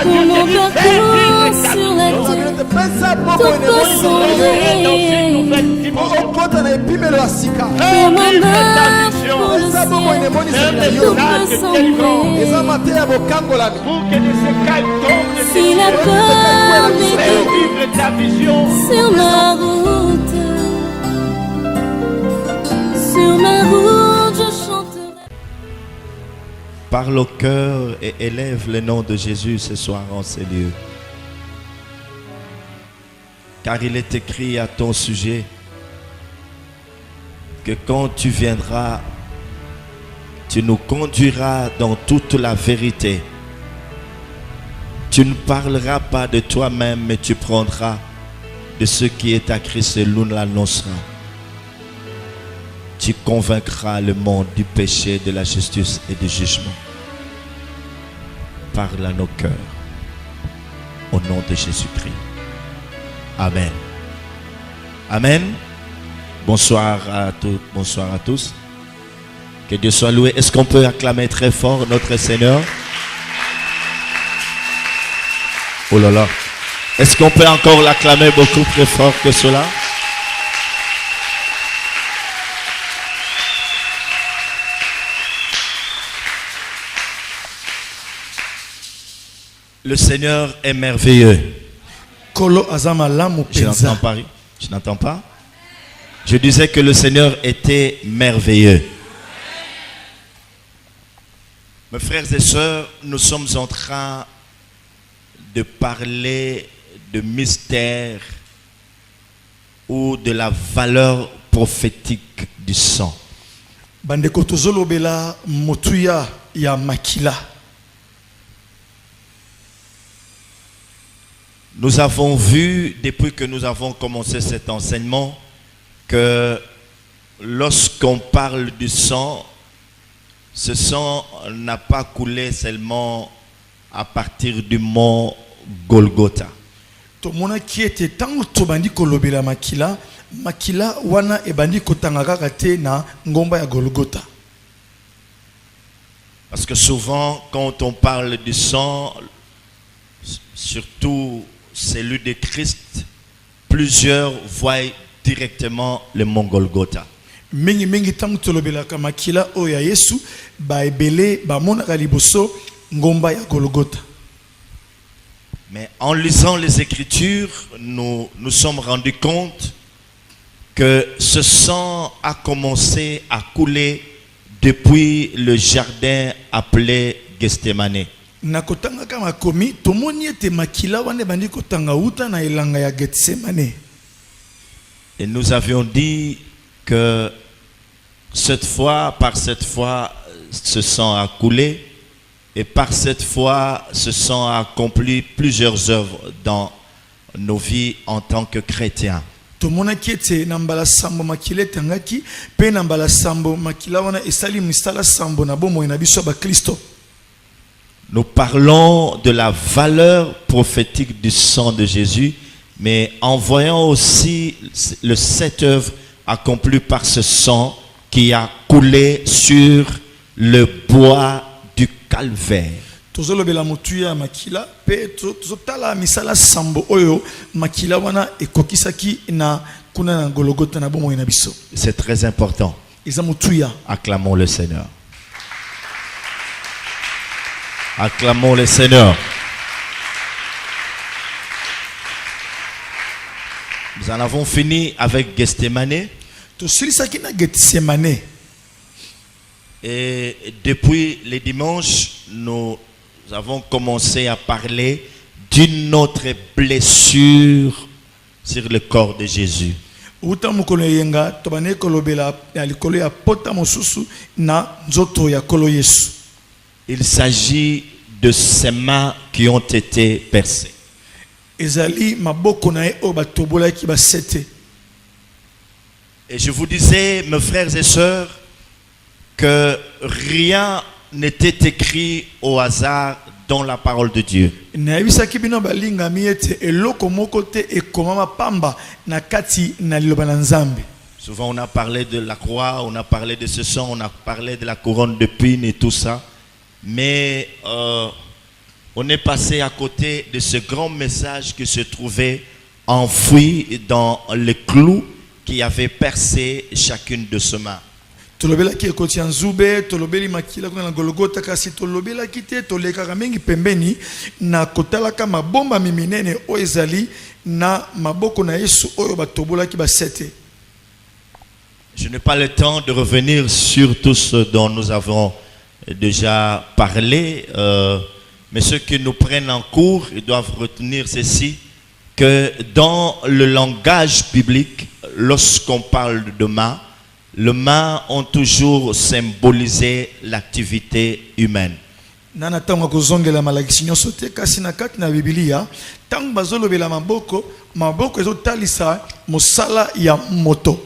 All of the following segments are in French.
Dieu qui dit fais vivre ta vision. Dans une nouvelle dimension. Fais vivre ta vision. C'est un message de délivrance. Pour que les écailles tombent de tes yeux. Fais vivre ta vision. Sur ma route, je chanterai. Parle au cœur et élève le nom de Jésus ce soir en ces lieux. Car il est écrit à ton sujet que quand tu viendras, tu nous conduiras dans toute la vérité. Tu ne parleras pas de toi-même, mais tu prendras de ce qui est à Christ et nous l'annonceras. Tu convaincras le monde du péché, de la justice et du jugement. Parle à nos cœurs. Au nom de Jésus-Christ. Amen. Amen. Bonsoir à toutes, bonsoir à tous. Que Dieu soit loué. Est-ce qu'on peut acclamer très fort notre Seigneur? Oh là là. Est-ce qu'on peut encore l'acclamer beaucoup plus fort que cela? Le Seigneur est merveilleux. Je n'entends pas. Je n'entends pas. Je disais que le Seigneur était merveilleux. Mes frères et sœurs, nous sommes en train de parler de mystère ou de la valeur prophétique du sang. Nous avons vu, depuis que nous avons commencé cet enseignement, que lorsqu'on parle du sang, ce sang n'a pas coulé seulement à partir du mont Golgotha. Parce que souvent, quand on parle du sang, surtout celui de Christ, plusieurs voient directement le mont Golgotha. Mais en lisant les Écritures, nous nous sommes rendus compte que ce sang a commencé à couler depuis le jardin appelé Gethsémane. Et nous avions dit que par cette fois, ce sang a coulé. Et par cette fois, ce sang a accompli plusieurs œuvres dans nos vies en tant que chrétiens. Nous parlons de la valeur prophétique du sang de Jésus, mais en voyant aussi cette œuvre accomplie par ce sang qui a coulé sur le bois du calvaire. C'est très important. Acclamons le Seigneur. Acclamons le Seigneur. Nous en avons fini avec Gethsémane. Et depuis les dimanches, nous avons commencé à parler d'une autre blessure sur le corps de Jésus. Il s'agit de ses mains qui ont été percées. Et je vous disais, mes frères et sœurs, que rien n'était écrit au hasard dans la parole de Dieu. Souvent on a parlé de la croix, on a parlé de ce sang, on a parlé de la couronne d'épines et tout ça. Mais on est passé à côté de ce grand message qui se trouvait enfoui dans les clous qui avaient percé chacune de ses mains. Tolobelaki ekoti ya nzube, tolobeli makila kuna na Golgotha kasi tolobelaki te tolekaka mingi pembeni na kotalaka mabomba miminene oyo ezali na maboko na Yesu oyo batobolaki basete. Je n'ai pas le temps de revenir sur tout ce dont nous avons déjà parlé, mais ceux qui nous prennent en cours, ils doivent retenir ceci, que dans le langage biblique, lorsqu'on parle de main, les mains ont toujours symbolisé l'activité humaine. Nana tango kozongela malakisi nyonso te kasi na kati na Biblia tango bazolobela maboko ezotalisa mosala ya moto.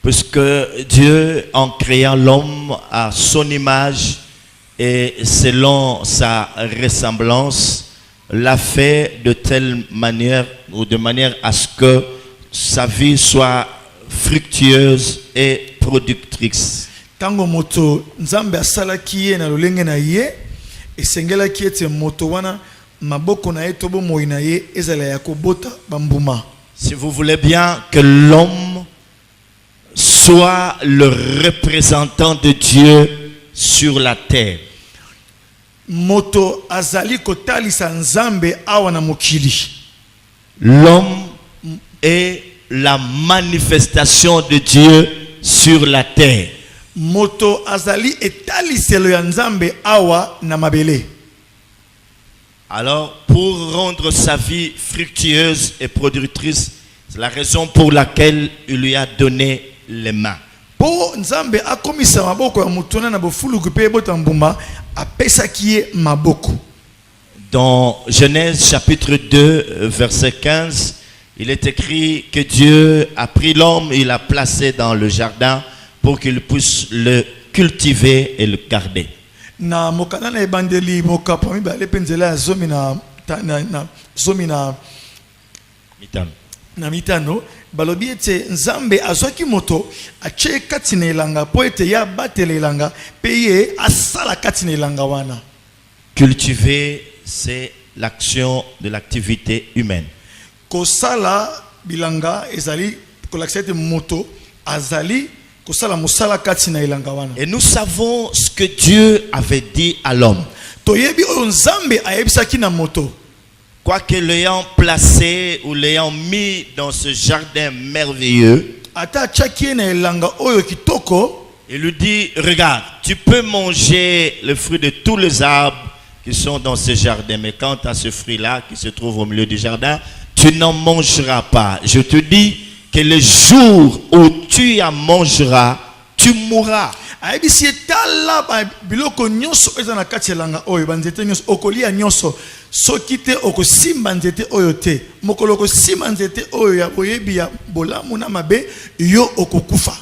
Puisque Dieu, en créant l'homme à son image et selon sa ressemblance, l'a fait de telle manière ou de manière à ce que sa vie soit fructueuse et productrice. Tango moto nzambe asalaki ye na lolenge na ye esengelaki ete moto wana maboko na ye to bomoi na ye ezala ya kobota bambuma. Si vous voulez bien que l'homme soit le représentant de Dieu sur la terre, moto azali kotalisa nzambe awa na mokili. L'homme est la manifestation de Dieu sur la terre. Moto azali etaliselo ya nzambe awa na mabele. Alors, pour rendre sa vie fructueuse et productrice, c'est la raison pour laquelle il lui a donné les mains. Po nzambe akomisa maboko ya moto na bofuluku pe bota mbuma apesaki ye maboko. Dans Genèse chapitre 2 verset 15, il est écrit que Dieu a pris l'homme et l'a placé dans le jardin pour qu'il puisse le cultiver et le garder. Na mokana na ebandeli mokapami ba lepenzela ya zomi na zomi na mitano balobi ete nzambe azwaki moto ache kati na elanga po ete ya batela elanga pe ye asala kati na elanga wana. Cultiver, c'est l'action de l'activité humaine. Kosala bilanga ezali kolakisa ete moto azali kosala musala kati na elanga wana. Et nous savons ce que Dieu avait dit à l'homme. Toyebi oyo nzambe ayebisaki na moto. Quoique l'ayant placé ou l'ayant mis dans ce jardin merveilleux, Ata chaki na elanga oyo kitoko, il lui dit, regarde, tu peux manger le fruit de tous les arbres qui sont dans ce jardin, mais quant à ce fruit-là qui se trouve au milieu du jardin, tu n'en mangeras pas. Je te dis que le jour où tu en mangeras, tu mourras. ayebisi etala biloko nyonso eza na kati elanga oyo banzete nyonso okolia nyonso soki te okosimba nzete oyo te mokolo okosimba nzete oyo ya boyebi ya bolamu na mabe yo okokufa.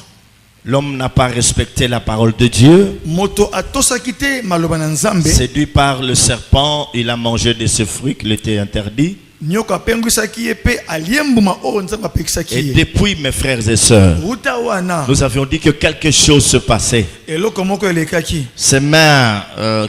L'homme n'a pas respecté la parole de Dieu. Moto atosaki te maloba na nzambe. Séduit par le serpent, il a mangé de ce fruit qui était interdit. Nyoka pengwisaki ye pe aliembuma oyo nzambe apekisaki Et ye. depuis, mes frères et sœurs, Ruta wana nous avions dit que quelque chose se passait. eloko moko elekaki. Ces mains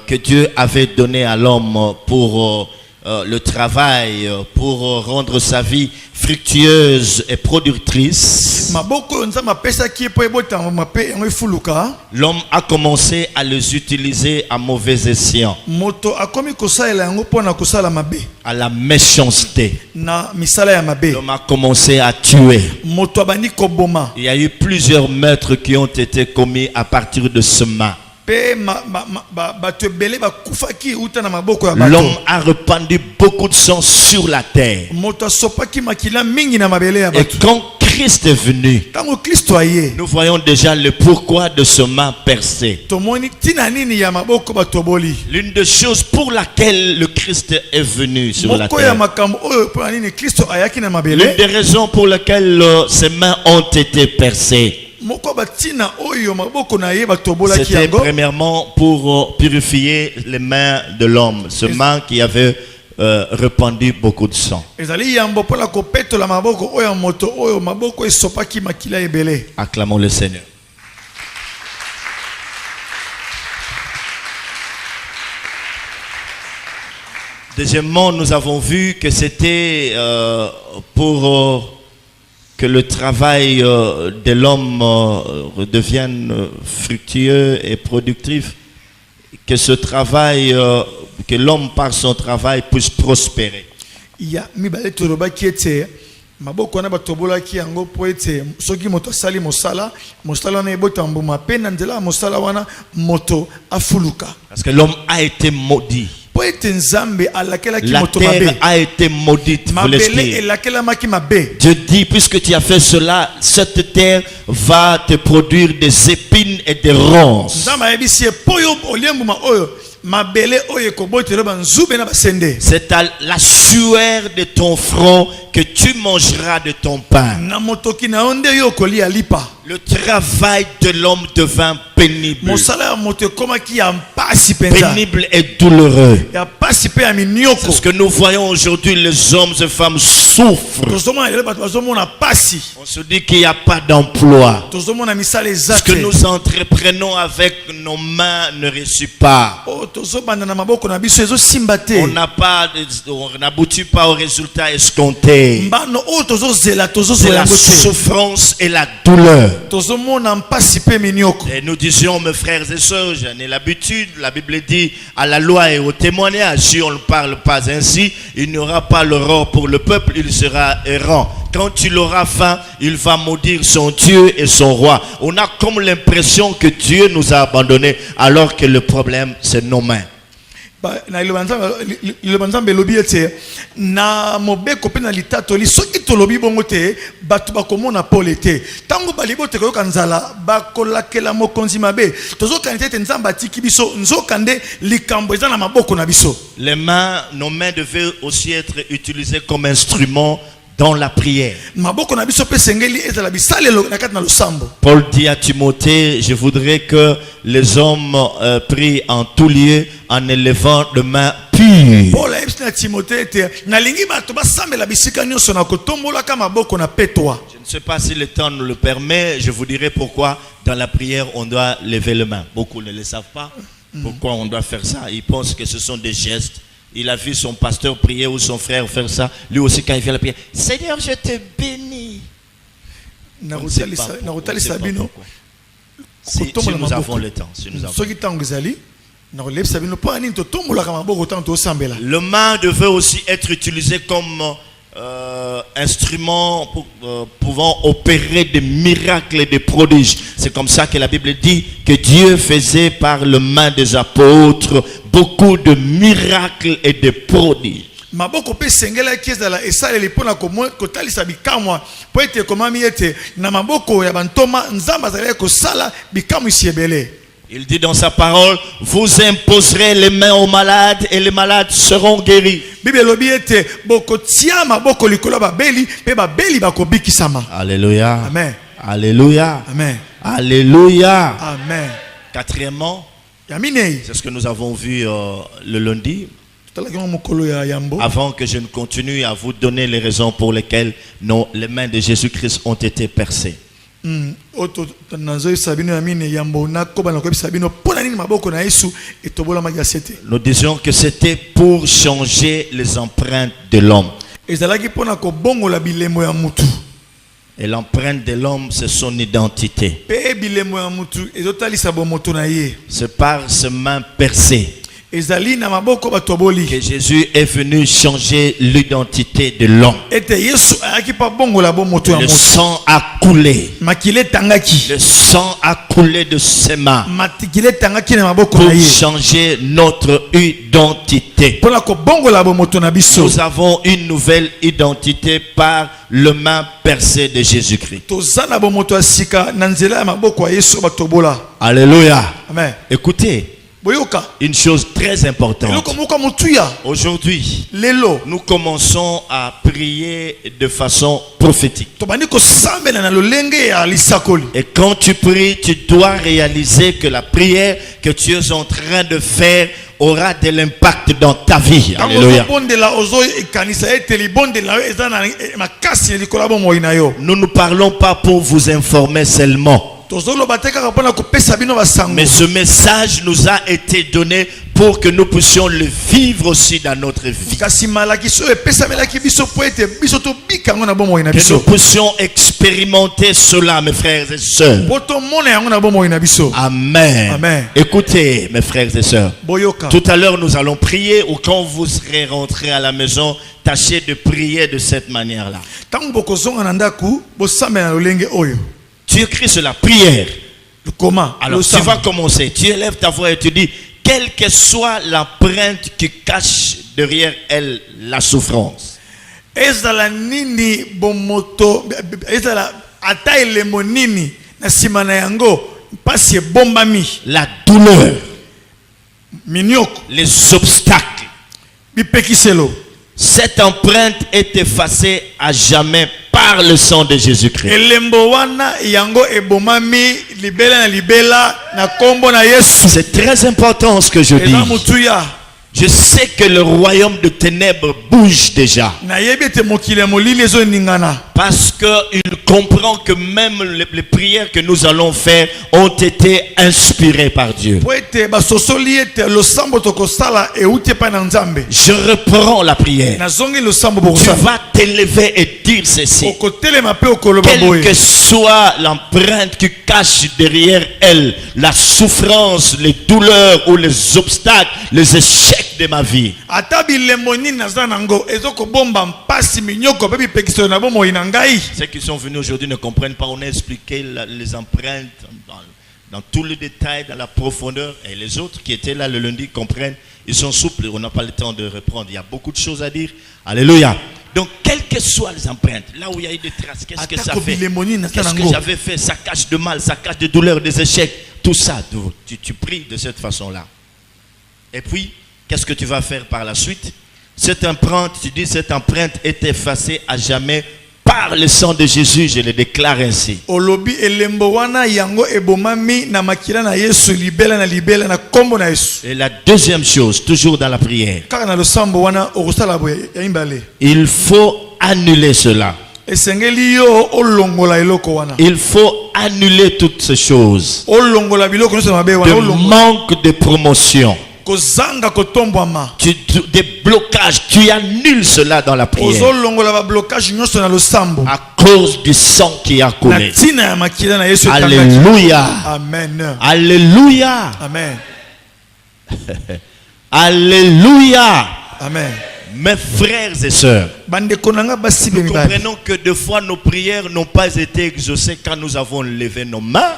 que Dieu avait données à l'homme pour le travail, pour rendre sa vie fructueuse et productrice, Maboko oyo nzambe apesaki ye po ebotama mape yango efuluka. l'homme a commencé à les utiliser à mauvais escient, Moto akomi kosalela yango pona kosala mabe à la méchanceté. na misala ya mabe. L'homme a commencé à tuer. Moto abandi koboma. Il y a eu plusieurs meurtres qui ont été commis à partir de ce main. Pe bato ebele bakufaki uta na maboko ya bato. L'homme a répandu beaucoup de sang sur la terre. Moto asopaki makila mingi na mabele ya Et bato. quand Christ est venu, Tango Kristo aye nous voyons déjà le pourquoi de ce main percé. tomoni tina nini ya maboko batoboli. L'une des choses pour laquelle le Christ est venu sur la Moko ya terre. makambo oyo pona nini Kristo ayaki na L'une mabele. des raisons pour lesquelles ces mains ont été percées, Moko batina oyo maboko na ye batobolaki c'était yango. premièrement pour purifier les mains de l'homme. Ce main qui avait répandu beaucoup de sang. Ezali yambo pona kopetola maboko oyo moto oyo maboko esopaki makila ebele. Acclamons le Seigneur. Deuxièmement, nous avons vu que c'était pour que le travail de l'homme redevienne fructueux et productif, que ce travail, que l'homme par son travail puisse prospérer. Il y a mibale toroba qui était maboko na batobola ki yango po ete soki moto sali mosala na ebota mbuma pe na nzela mosala wana moto afuluka. Parce que l'homme a été maudit. Po ete nzambe alakela ki La moto terre mabe. a été maudite. Vous Mabele l'expliquez. elakela maki mabe. Dieu dit, puisque tu as fait cela, cette terre va te produire des épines et des ronces. Nzambe ayebisi po yo oliembuma oyo mabele oyo ekobotela banzube na basende. C'est à la sueur de ton front que tu mangeras de ton pain. Na motoki na onde yo kolia lipa. Le travail de l'homme devint pénible. Mosala ya moto komaki ya mpasi penza. Pénible et douloureux. Ya pasi pe ya C'est minioko. ce que nous voyons aujourd'hui, les hommes et femmes souffrent. Tozomona lelo bato bazomona pasi. On se dit qu'il n'y a pas d'emploi. Tozomona misala Ce ezate. que nous entreprenons avec nos mains ne réussit pas. Oh, tozobanda na maboko na biso ezosimba te. On n'aboutit pas au résultat escompté. Mbano o tozozela C'est tozozela la yango te. souffrance et la douleur. Tozomona mpasi pe minioko. Et nous disions, mes frères et sœurs, j'en ai l'habitude, la Bible dit, à la loi et au témoignage, si on ne parle pas ainsi, il n'y aura pas l'aurore pour le peuple, il sera errant. Quand il aura faim, il va maudire son Dieu et son roi. On a comme l'impression que Dieu nous a abandonnés, alors que le problème, c'est nos mains. Na iloba nzambe elobi ete na mobeko mpe na litatoli soki tolobi bongo te bato bakomona pole te ntango balibo te koyoka nzala bakolakela mokonzi mabe tozokani te ete nzambe atiki biso nzoka nde likambo eza na maboko na biso. Les mains, nos mains devaient aussi être utilisées comme instruments dans la prière. Maboko na biso pe sengeli ezala bisalelo na kati na losambo. Paul dit à Timothée, je voudrais que les hommes prient en tout lieu en élevant de mains pures. Paul ayebisi na Timothée ete nalingi bato basambela bisika nyonso na kotombolaka maboko na petwa. Je ne sais pas si le temps nous le permet, je vous dirai pourquoi dans la prière on doit lever les mains. Beaucoup ne le savent pas. Pourquoi on doit faire ça? Ils pensent que ce sont des gestes. Il a vu son pasteur prier ou son frère faire ça. Lui aussi quand il fait la prière, Seigneur, je te bénis. Na On ne sait pas kotalisa na pourquoi, kotalisa on ne sait pas bino. pourquoi. Si nous avons le temps, si nous avons. Soki tango ezali na kolebisa bino po ani totombolaka maboko tango tosambela. Le main devait aussi être utilisé comme instrument pouvant opérer des miracles et des prodiges. C'est comme ça que la Bible dit que Dieu faisait par le main des apôtres beaucoup de miracles et de prodiges. Maboko pe sengela kezala esaleli pona kotalisa bikamwa po ete komami ete na maboko ya bantoma nzamba azali kosala bikamwa isiebele. Il dit dans sa parole, vous imposerez les mains aux malades et les malades seront guéris. Bible lobi ete bokotia maboko likolo babeli pe babeli bakobikisama. Alléluia. Amen. Alléluia. Amen. Alléluia. Amen. Quatrièmement, Yaminei c'est ce que nous avons vu le lundi. talaki mokolo ya yambo. Avant que je ne continue à vous donner les raisons pour lesquelles les mains de Jésus-Christ ont été percées. Oto nazo sabino yamine yambo nakoba na kobi sabino pona nini maboko na Yesu etobola magasete. Nous disions que c'était pour changer les empreintes de l'homme. Ezalaki pona ko bongola bilembo ya mutu. Et l'empreinte de l'homme, c'est son identité. Pe bilembo ya mutu ezotalisa bomoto na ye. C'est par ses mains percées Ezali na maboko batoboli. que Jésus est venu changer l'identité de l'homme. Ete Yesu ayaki pa bongola bomoto ya Le mutu. sang a coulé. Makile tangaki. Le sang a coulé de ses mains Matikile tangaki na maboko pour na ye. changer notre identité. Pona ko bongola bomoto na biso. Nous avons une nouvelle identité par le main percée de Jésus-Christ. Tozana bomoto asika na nzela ya maboko ya Yesu batobola. Alléluia. Amen. Écoutez, Boyoka. une chose très importante. Eloko moko mutuya. Aujourd'hui, Lelo. nous commençons à prier de façon prophétique. Tobandi ko sambela na lolenge ya lisakoli. Et quand tu pries, tu dois réaliser que la prière que tu es en train de faire aura de l'impact dans ta vie. Alléluia. Nous ne parlons pas pour vous informer seulement. Mais ce message nous a été donné pour que nous puissions le vivre aussi dans notre vie. kasi malaki so epesamelaki biso po ete biso tobika yango na bomoi na Que biso nous puissions expérimenter cela, mes frères et sœurs. po tomona yango na bomoi na biso. Amen. Amen. Écoutez, mes frères et sœurs. Boyoka Tout à l'heure, nous allons prier, ou quand vous serez rentrés à la maison, tâchez de prier de cette manière-là. ntango bokozonga na ndaku bosambela na lolenge oyo. Tu écris sur la prière. Comment? Alors, tu vas commencer. Tu élèves ta voix et tu dis, quelle que soit l'empreinte qui cache derrière elle la souffrance. Ezala nini bomoto ezala ata elemo nini na sima na yango pasi ebombami La douleur, minioko les obstacles. bipekiselo. Cette empreinte est effacée à jamais par le sang de Jésus-Christ. Elembo wana yango ebomami libela na libela na kombo na Yesu. C'est très important ce que je dis. Eza mutuya. Je sais que le royaume de ténèbres bouge déjà. Na yebete mokile molili ezo ningana. Parce qu'il comprend que même les prières que nous allons faire ont été inspirées par Dieu. Po ete basosoli ete losambo tokosala euti pa na Nzambe. Je reprends la prière. Na zongi losambo Tu bokosala. vas t'élever et dire ceci. Okotelema pe okoloba Quelle boye. que soit l'empreinte qui cache derrière elle, la souffrance, les douleurs ou les obstacles, les échecs de ma vie. Ata bilembo nini naza nango ezoko bomba mpasi minyoko pe bipekiselo na bomoi na ngai. Ceux qui sont venus aujourd'hui ne comprennent pas. On a expliqué les empreintes dans tous les détails, dans la profondeur. Et les autres qui étaient là le lundi comprennent. Ils sont souples. On n'a pas le temps de reprendre. Il y a beaucoup de choses à dire. Alléluia. Donc, quelles que soient les empreintes, là où il y a eu des traces, qu'est-ce que ça fait? Qu'est-ce que j'avais fait? Ça cache de mal, ça cache de douleur, des échecs. Tout ça, tu pries de cette façon-là. Et puis, qu'est-ce que tu vas faire par la suite? Cette empreinte, tu dis, cette empreinte est effacée à jamais par le sang de Jésus, je le déclare ainsi. Olobi elembo wana yango ebomami na makila na Yesu libela na kombo na Yesu. Et la deuxième chose, toujours dans la prière, Kaka na losambo wana okosala boye ya imbale. il faut annuler cela. Esengeli yo olongola eloko wana. Il faut annuler toutes ces choses. Olongola biloko nyonso mabe wana De olongola. manque de promotion, Kozanga kotombwama. des blocages, tu annules cela dans la prière. Ozolongola ba blocage nyonso na losambo. À cause du sang qui a Na coulé. tina ya makila na Yesu etangaki. Alléluia. Amen. Alléluia. Amen. Alléluia. Amen. Mes frères et sœurs, Bandeko nanga basi nous bemibali. comprenons que des fois nos prières n'ont pas été exaucées quand nous avons levé nos mains.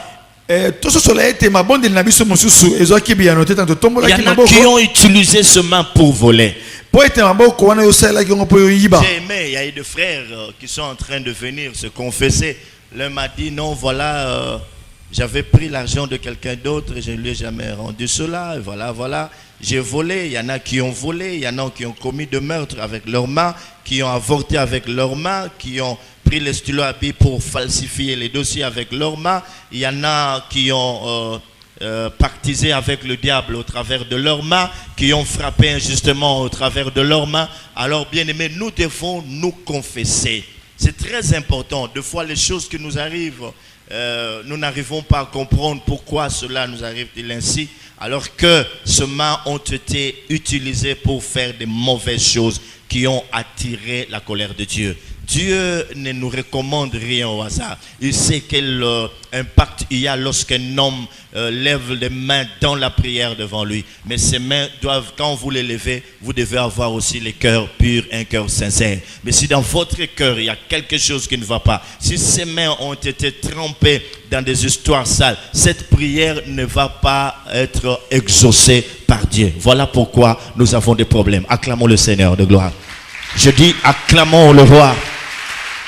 Tososola ete mabondeli na biso mosusu ezwaki biyano te tanto Il y tombolaki en a maboko. qui ont utilisé ce main pour voler. Po ete maboko wana yosalaki yango po yoyiba. J'ai aimé, il y a eu des frères qui sont en train de venir se confesser. L'un m'a dit non, voilà, j'avais pris l'argent de quelqu'un d'autre et je ne lui ai jamais rendu cela. Et voilà. J'ai volé, il y en a qui ont volé, il y en a qui ont commis de meurtres avec leurs mains, qui ont avorté avec leurs mains, qui ont pris les stylos à billes pour falsifier les dossiers avec leurs mains. Il y en a qui ont pactisé avec le diable au travers de leurs mains, qui ont frappé injustement au travers de leurs mains. Alors bien aimés, nous devons nous confesser. C'est très important. Des fois les choses qui nous arrivent, nous n'arrivons pas à comprendre pourquoi cela nous arrive-t-il ainsi, alors que ces mains ont été utilisées pour faire de mauvaises choses qui ont attiré la colère de Dieu. Dieu ne nous recommande rien au hasard. Il sait quel impact il y a lorsqu'un homme lève les mains dans la prière devant lui. Mais ces mains doivent, quand vous les levez, vous devez avoir aussi les cœurs purs, un cœur sincère. Mais si dans votre cœur il y a quelque chose qui ne va pas, si ces mains ont été trempées dans des histoires sales, cette prière ne va pas être exaucée par Dieu. Voilà pourquoi nous avons des problèmes. Acclamons le Seigneur de gloire. Je dis acclamons le roi.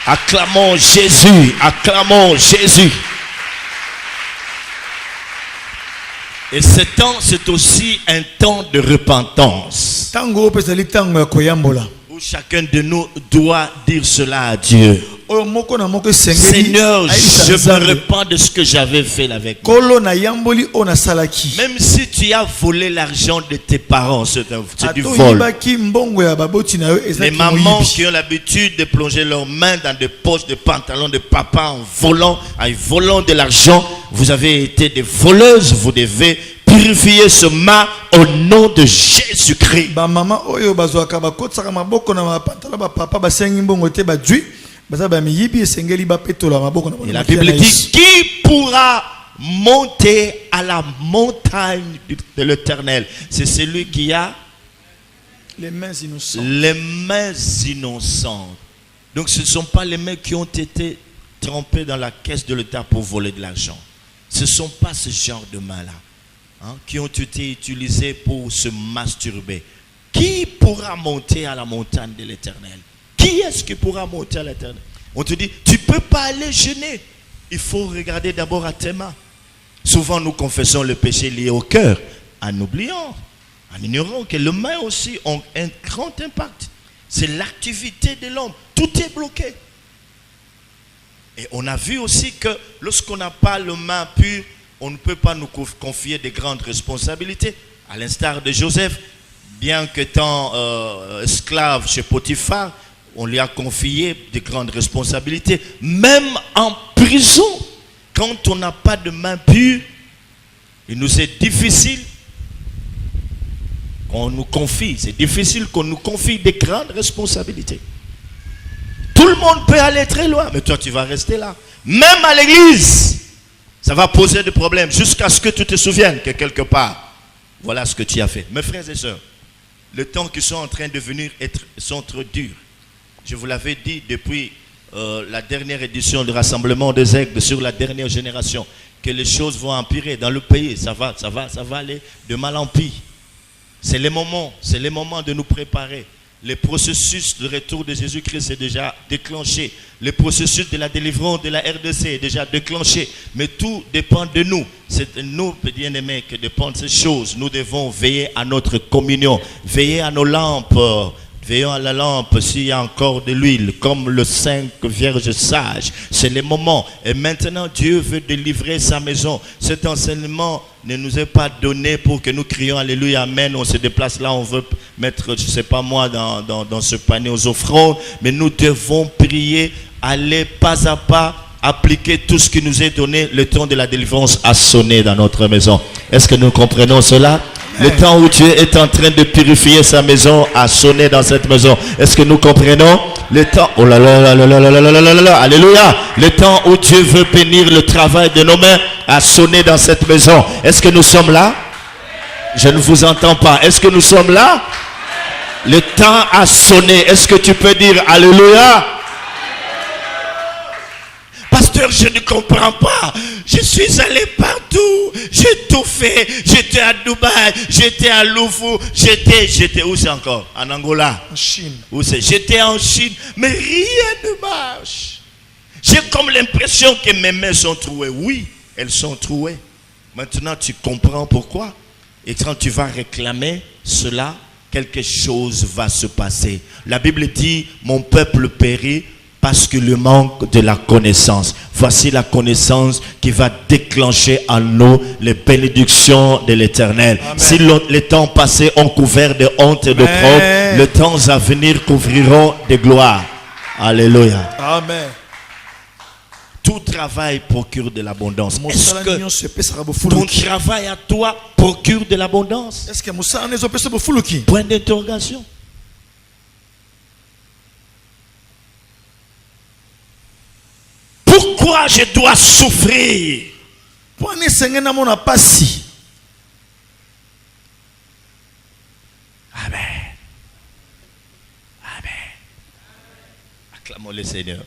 Acclamons Jésus, acclamons Jésus. Et ce temps, c'est aussi un temps de repentance. Tango pesali tango ya koyambola. Où chacun de nous doit dire cela à Dieu. Oyo moko na moko sengeli. Seigneur, je me repens de ce que j'avais fait avec moi. Kolo na yamboli ona salaki. Même si tu as volé l'argent de tes parents, c'est du Ato vol. yibaki mbongo ya baboti na yo Les ezaki mamans moyibi. qui ont l'habitude de plonger leurs mains dans des poches de pantalons de papa en volant de l'argent, vous avez été des voleuses, vous devez purifier ce mât au nom de Jésus-Christ. Ba maman oyo bazwaka bakotsaka maboko na bapantala ba papa basengi mbongo te badwi baza ba miyibi esengeli ba petola maboko na Et la Bible dit, qui pourra monter à la montagne de l'Éternel? C'est celui qui a les mains innocentes. les mains innocentes. Donc ce ne sont pas les mains qui ont été trempées dans la caisse de l'État pour voler de l'argent. Ce ne sont pas ce genre de mains-là, hein, qui ont été utilisées pour se masturber. Qui pourra monter à la montagne de l'Éternel? Qui est-ce qui pourra monter à l'Éternel? On te dit, tu ne peux pas aller jeûner. Il faut regarder d'abord à tes mains. Souvent nous confessons le péché lié au cœur, en oubliant, en ignorant que les mains aussi ont un grand impact. C'est l'activité de l'homme. Tout est bloqué. Et on a vu aussi que lorsqu'on n'a pas les mains pures, on ne peut pas nous confier de grandes responsabilités. À l'instar de Joseph, bien qu'étant esclave chez Potiphar, on lui a confié de grandes responsabilités. Même en prison, quand on n'a pas de mains pures, il nous est difficile qu'on nous confie. C'est difficile qu'on nous confie des grandes responsabilités. Tout le monde peut aller très loin, mais toi tu vas rester là. Même à l'église, ça va poser des problèmes jusqu'à ce que tu te souviennes que quelque part, voilà ce que tu as fait. Mes frères et sœurs, les temps qui sont en train de venir sont trop durs. Je vous l'avais dit depuis la dernière édition du Rassemblement des Aigles sur la dernière génération, que les choses vont empirer dans le pays. Ça va aller de mal en pis. C'est le moment de nous préparer. Le processus de retour de Jésus-Christ est déjà déclenché. Le processus de la délivrance de la RDC est déjà déclenché. Mais tout dépend de nous. C'est de nous, bien-aimés, que dépendent ces choses. Nous devons veiller à notre communion, veiller à nos lampes. Veillons à la lampe s'il y a encore de l'huile, comme le 5 vierges sages. C'est le moment. Et maintenant, Dieu veut délivrer sa maison. Cet enseignement ne nous est pas donné pour que nous crions Alléluia, Amen. On se déplace là, on veut mettre, je ne sais pas moi, dans ce panier aux offrandes. Mais nous devons prier, aller pas à pas, appliquer tout ce qui nous est donné. Le temps de la délivrance a sonné dans notre maison. Est-ce que nous comprenons cela? Le temps où Dieu est en train de purifier sa maison a sonné dans cette maison. Est-ce que nous comprenons? Le temps, oh là là là là là là là là là là, alléluia. Le temps où Dieu veut bénir le travail de nos mains a sonné dans cette maison. Est-ce que nous sommes là? Je ne vous entends pas. Est-ce que nous sommes là? Le temps a sonné. Est-ce que tu peux dire alléluia? Pasteur, je ne comprends pas. Je suis allé partout. J'ai tout fait. J'étais à Dubaï. J'étais à Loufou. J'étais où c'est encore? En Angola. En Chine. Où c'est? J'étais en Chine. Mais rien ne marche. J'ai comme l'impression que mes mains sont trouées. Oui, elles sont trouées. Maintenant, tu comprends pourquoi. Et quand tu vas réclamer cela, quelque chose va se passer. La Bible dit, mon peuple périt parce que le manque de la connaissance. Voici la connaissance qui va déclencher en nous les bénédictions de l'Éternel. Si les temps passés ont couvert de honte et de propre, les temps à venir couvriront de gloire. Alléluia. Amen. Tout travail procure de l'abondance. Est-ce que ton travail à toi procure de l'abondance? Est-ce que Point d'interrogation. Pourquoi je dois souffrir? Amen. Amen. Acclamons le Seigneur.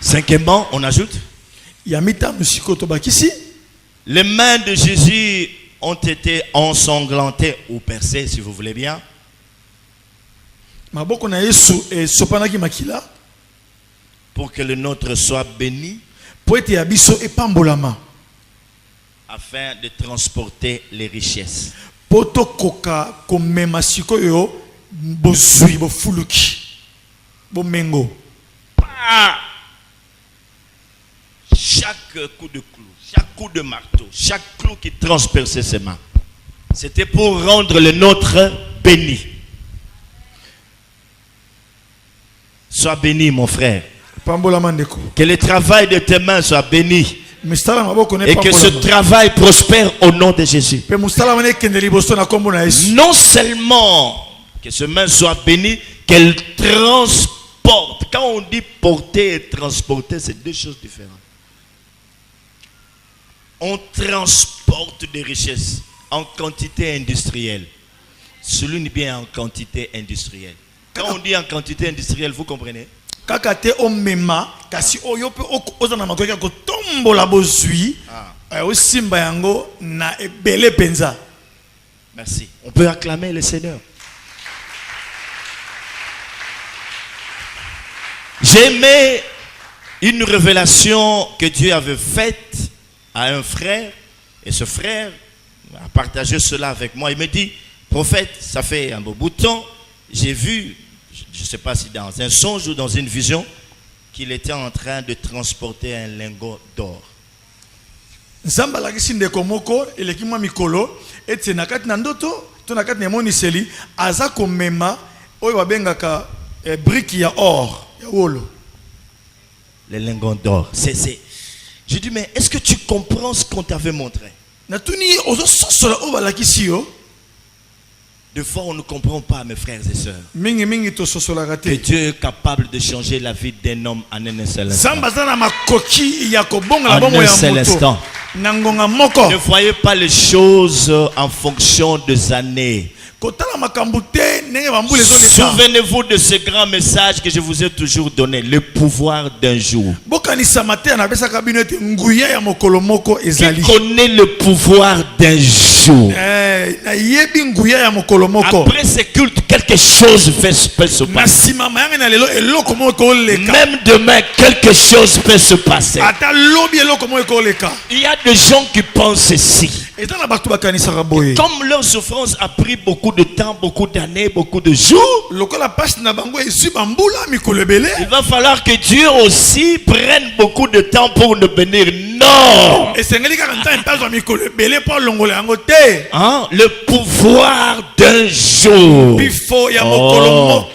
Cinquièmement, on ajoute, les mains de Jésus ont été ensanglantées ou percées, si vous voulez bien. Pour que le nôtre soit béni, afin de transporter les richesses. Chaque coup de clou, chaque coup de marteau, chaque clou qui transperçait ses mains, c'était pour rendre le nôtre béni. Sois béni, mon frère. Que le travail de tes mains soit béni. Et que ce travail prospère au nom de Jésus. Non seulement que ce main soit bénie, qu'elle transporte. Quand on dit porter et transporter, c'est deux choses différentes. On transporte des richesses en quantité industrielle. Souligne bien en quantité industrielle. Quand on dit en quantité industrielle, vous comprenez? Kakate omema kasi oyope ozana makoki ko tombola bozui osimba yango na ebele penza. Merci. On peut acclamer le Seigneur. J'aimais une révélation que Dieu avait faite à un frère, et ce frère a partagé cela avec moi. Il me dit, prophète, ça fait un beau bout de temps, j'ai vu, je ne sais pas si dans un songe ou dans une vision, qu'il était en train de transporter un lingot d'or. Zamba la kisinde komoko elekima mikolo etse nakati na ndoto to nakati na moniseli aza komema oyo babengaka brique ya or ya wolo. Les lingots d'or. Je dis, mais est-ce que tu comprends ce qu'on t'avait montré? Des fois, on ne comprend pas, mes frères et sœurs, que Dieu est capable de changer la vie d'un homme en un seul instant. En un seul instant. Ne voyez pas les choses en fonction des années. Souvenez-vous de ce grand message que je vous ai toujours donné, le pouvoir d'un jour. Qui connaît le pouvoir d'un jour? Après ce culte, quelque chose peut se passer. Même demain, quelque chose peut se passer. Il y a des gens qui pensent ceci. Comme leur souffrance a pris beaucoup de temps, beaucoup d'années, beaucoup de jours, il va falloir que Dieu aussi prenne beaucoup de temps pour nous bénir. Non! Hein? Le pouvoir d'un jour. Oh.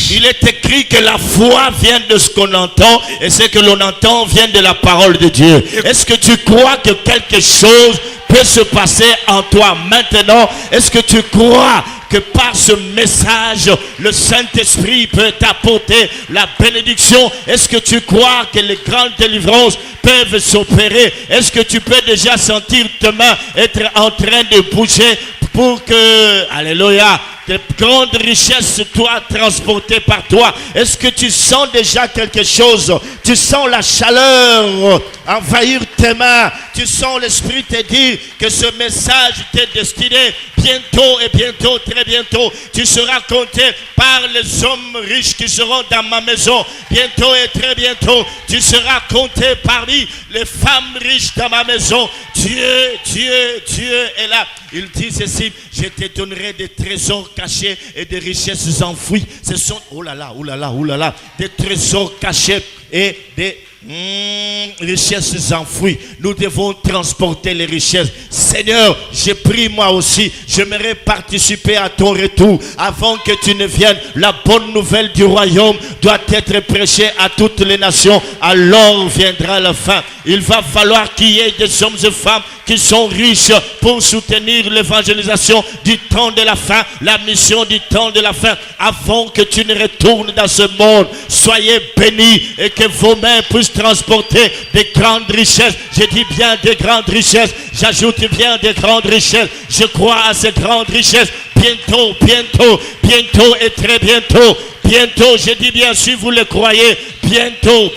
Il est écrit que la foi vient de ce qu'on entend et ce que l'on entend vient de la parole de Dieu. Est-ce que tu crois que quelque chose peut se passer en toi maintenant? Est-ce que tu crois que par ce message, le Saint-Esprit peut t'apporter la bénédiction? Est-ce que tu crois que les grandes délivrances peuvent s'opérer? Est-ce que tu peux déjà sentir tes mains être en train de bouger pour que, alléluia, de grandes richesses soient transportées par toi? Est-ce que tu sens déjà quelque chose? Tu sens la chaleur envahir tes mains. Tu sens l'Esprit te dire que ce message t'est destiné. Bientôt et bientôt, très bientôt, tu seras compté par les hommes riches qui seront dans ma maison. Bientôt et très bientôt, tu seras compté parmi les femmes riches dans ma maison. Dieu est là. Il dit ceci: je te donnerai des trésors cachés et des richesses enfouies. Ce sont, oh là là, des trésors cachés et des richesses enfouies. Nous devons transporter les richesses. Seigneur, j'ai pris moi aussi, j'aimerais participer à ton retour. Avant que tu ne viennes, la bonne nouvelle du royaume doit être prêchée à toutes les nations. Alors viendra la fin. Il va falloir qu'il y ait des hommes et femmes qui sont riches pour soutenir l'évangélisation du temps de la fin, la mission du temps de la fin. Avant que tu ne retournes dans ce monde, soyez bénis et que vos mains puissent transporter des grandes richesses. Je dis bien des grandes richesses. J'ajoute bien des grandes richesses. Je crois à ces grandes richesses. Bientôt et très bientôt. Bientôt, je dis bien, si vous le croyez, bientôt.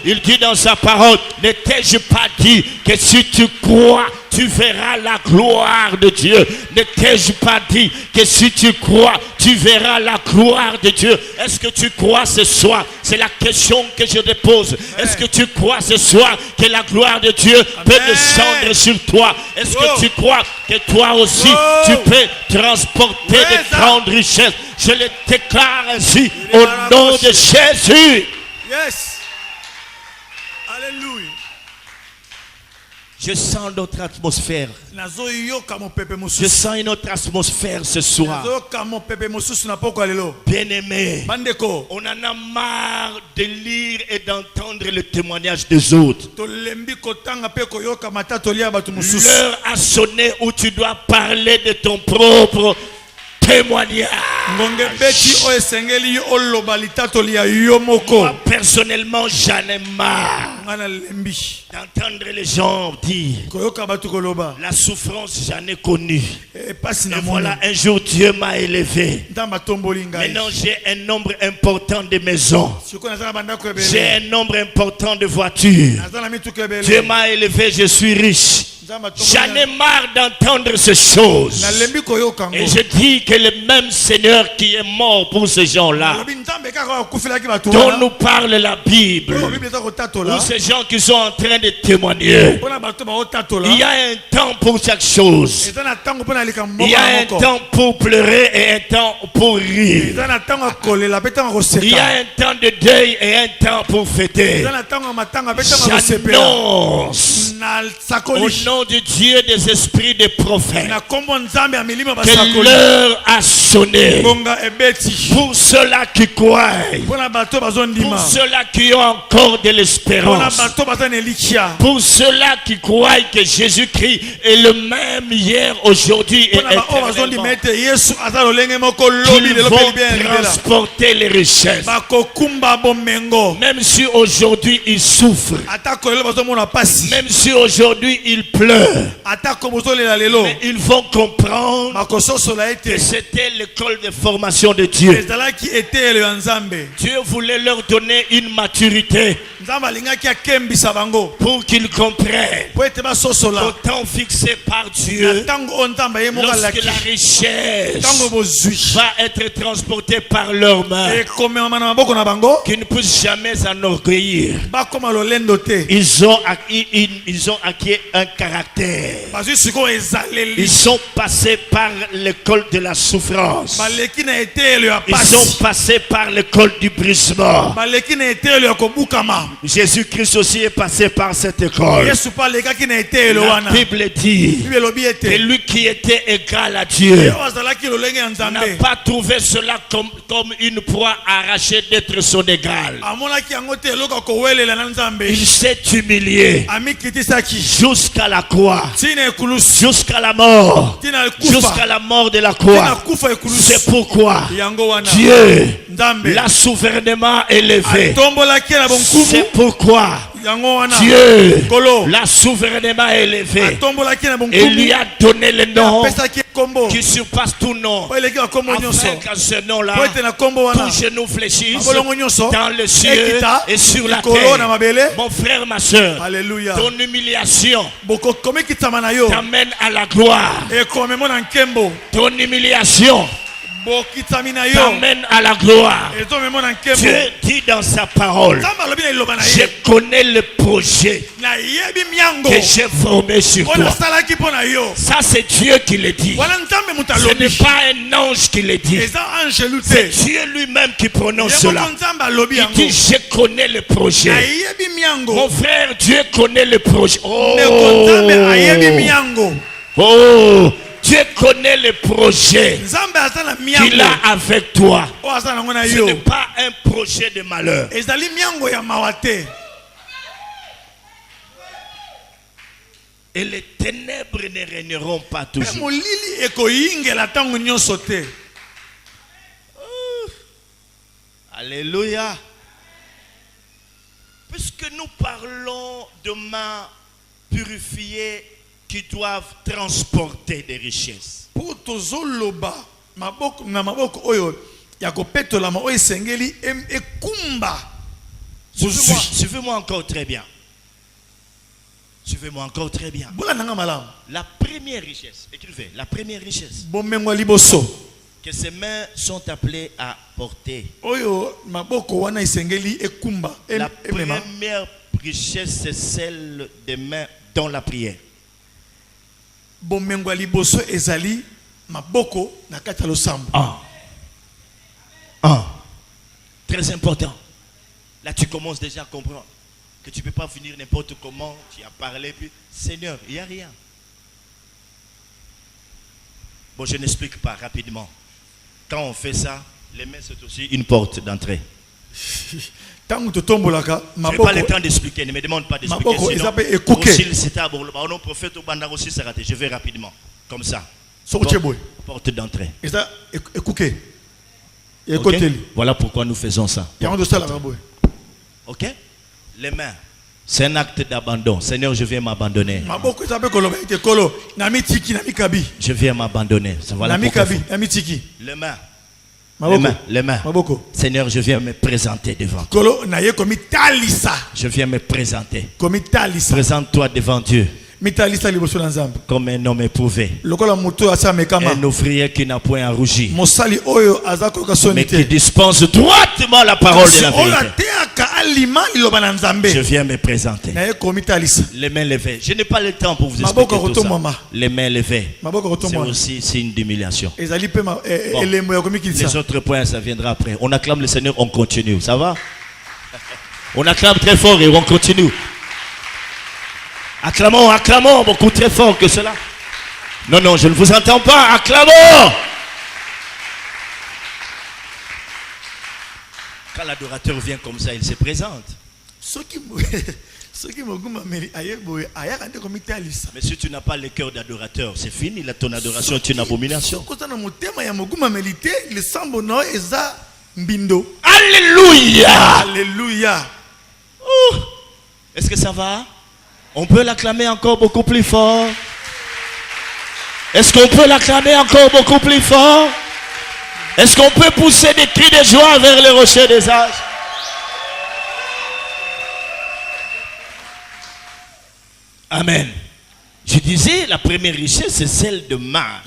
Il dit dans sa parole: ne t'ai-je pas dit que si tu crois, tu verras la gloire de Dieu? Ne t'ai-je pas dit que si tu crois, tu verras la gloire de Dieu? Est-ce que tu crois ce soir? C'est la question que je te pose. Est-ce que tu crois ce soir que la gloire de Dieu peut descendre sur toi? Est-ce que tu crois que toi aussi, tu peux transporter des grandes richesses? Je le déclare ainsi au nom de Jésus. Yes. Alléluia. Je sens notre atmosphère. nazoyoka mopepe Je mosusu sens une autre atmosphère ce soir. nazoyoka mopepe mosusu na poko ya lelo Bien-aimés, bandeko on en a marre de lire et d'entendre le témoignage des autres. tolembi kotanga pe koyoka matatu ya bato mosusu L'heure a sonné où tu dois parler de ton propre témoignage. ngonge beti oyo esengeli yo oloba litatoli ya yo moko Moi, personnellement, j'en ai marre nga na lembi d'entendre les gens dire koyoka bato koloba la souffrance, j'en ai connu. epasi Et na voilà, mona un jour, Dieu m'a élevé. nzambe atomboli ngai Maintenant, j'ai un nombre important de maisons. sikoyo naza na bandako J'ai ebele un nombre important de voitures. naza na mituka Dieu ebele m'a élevé, je suis riche. nzambe J'en ai marre d'entendre ces choses. nalembi koyoka Et ngo je dis que le même Seigneur qui est mort pour ces gens-là, alobi nzambe kaka akufelaki bato dont wana nous parle la Bible, oyo bible eza kotatola ou ces gens qui sont en train de témoigner, mpona bato baotatola il y a un temps pour chaque chose. eza na ntango mpona likambo Il y moko a na un moko temps pour pleurer et un temps pour rire. eza na ntango ya kolela mpe ntango ya Il y a koseka un temps de deuil et un temps pour fêter. eza na ntango ya matanga mpe ntango ya kosepela J'annonce na au sakoli nom de Dieu des esprits des prophètes na kombo nzambe ya milimo ya que basakoli l'heure a sonné. ngonga ebeti Pour ceux-là qui croient, mpona bato bazondima pour ceux-là qui ont encore de mpona l'espérance, bato baza na elikia pour ceux-là qui croient que Jésus-Christ est le même hier, aujourd'hui et mpona baoyo bazondima éternellement, ete yesu aza lolenge moko lobi qu'ils lelo vont mpe libia ya libela transporter les richesses. bakokumba bomengo Même si aujourd'hui ils souffrent, atako lelo bazomona pasi même si aujourd'hui ils pleurent, atako bozolela lelo mais ils vont comprendre bakososola que ete c'était l'école de formation de Dieu. ezalaki eteyelo ya nzambe Dieu voulait leur donner une maturité nzambe alingaki akembisa bango pour qu'ils comprennent po ete basosola au temps fixé par na Dieu, ntango oyo nzambe ye moko lorsque alaki la richesse ntango bozwi va être transportée par leurs mains, ekomema na maboko na bango qu'ils ne puissent jamais s'enorgueillir. bakoma lolendo te Ils ont acquis un caractère. bazwi sikoyo ezaleli Ils sont passés par l'école de la souffrance. baleki na eteyelo ya Ils pasi sont passés par l'école du brisement. baleki na eteyelo ya kobukama Jésus-Christ aussi est passé par cette école. yesu mpe alekaki na eteyelo La wana Bible dit bible elobi que ete lui qui était égal à Dieu oyo azalaki lolenge ya n'a nzambe pas trouvé cela comme une proie arrachée d'être son égal. amonaki yango te eloko ya kowelela na nzambe Il s'est humilié amikitisaki jusqu'à la croix, ntina ekulusu jusqu'à la mort, ntina jusqu'à ekufa la mort de la ntina croix. kufa ekulusu C'est pourquoi yango wana Dieu nzambe l'a souverainement élevé. atombolaki na bonkumu C'est pourquoi yango wana Dieu kolo l'a souverainement élevé atombolaki na et bonkumu lui a donné le nom apesaki kombo qui surpasse tout nom. po eleki bakombo nyonso Afin qu'à ce nom-là, po ete na kombo wana tout genou fléchisse mabolongo nyonso dans le ciel ekita et sur la likolo na terre. mabele Mon frère, ma soeur, alleluya ton humiliation bokomekitama na yo t'amène à la gloire. ekomemo na nkembo Ton humiliation bokitami na yo t'amène à la gloire. ezomemo na nkembo Dieu dit dans sa parole, nzambe alobi na liloba na je ye connais le projet nayebi miango que j'ai formé sur oyo toi. nasalaki mpo na yo Ça, c'est Dieu qui le dit. wana nzambe moto Ce n'est alobi pas un ange qui le dit. eza angelu C'est te Dieu lui-même qui prononce ye cela. moko nzambe alobi Il yango dit, je connais le projet. nayebi miango Mon frère, Dieu connaît le projet. ndeko nzambe ayebi miango Oh, Dieu connaît le projet nzambe aza na qu'il miango a avec toi. oyo aza nango na Ce yo n'est pas un projet de malheur. ezali miango ya mawa te Et les ténèbres ne régneront pas mpe toujours. molili ekoyingela ntango nyonso te Alléluia. Puisque nous parlons de mains purifiées qui doivent transporter des richesses. mpo tozoloba na maboko oyo ya kopetolama oyo esengeli ekumba Suivez-moi encore très bien. Suivez-moi encore très bien. bola nanga malamu La première richesse, écrivez, la première richesse bomengo ya liboso que ces mains sont appelées à porter. oyo maboko wana esengeli ekumba La emema première richesse, c'est celle des mains dans la prière. bomengo ya liboso ezali maboko na kati ya losambo Très important. Là, tu commences déjà à comprendre. que tu ne peux pas venir n'importe comment, tu as parlé, puis Seigneur, il n'y a rien. Bon, je n'explique pas rapidement. Quand on fait ça, les mains c'est aussi une porte d'entrée. Je n'ai pas le temps d'expliquer, ne me demande pas d'expliquer. Sinon, prophète au bandar aussi s'est raté. Je vais rapidement, comme ça. Porte d'entrée. Okay? Voilà pourquoi nous faisons ça. Ok? Les mains. C'est un acte d'abandon. Seigneur, je viens m'abandonner. Je viens m'abandonner. Voilà pourquoi. Les mains. Les mains. Seigneur, je viens me présenter devant toi. Je viens me présenter. Présente-toi devant Dieu. Comme un homme éprouvé. Un ouvrier qui n'a point à rougir. Mais qui dispense droitement la parole de la vérité. Je viens me présenter. Les mains levées. Je n'ai pas le temps pour vous expliquer tout ça. Les mains levées. C'est aussi signe d'humiliation. Bon. Les autres points, ça viendra après. On acclame le Seigneur, on continue. Ça va? On acclame très fort et on continue. Acclamons, acclamons beaucoup très fort que cela. Non, non, je ne vous entends pas. Acclamons. Quand l'adorateur vient comme ça, il se présente. Mais si tu n'as pas le cœur d'adorateur, c'est fini. Là, ton adoration est une abomination. Alléluia. Alléluia. Est-ce que ça va? On peut l'acclamer encore beaucoup plus fort. Est-ce qu'on peut l'acclamer encore beaucoup plus fort? Est-ce qu'on peut pousser des cris de joie vers les rochers des âges? Amen. Je disais, la première richesse, c'est celle de main.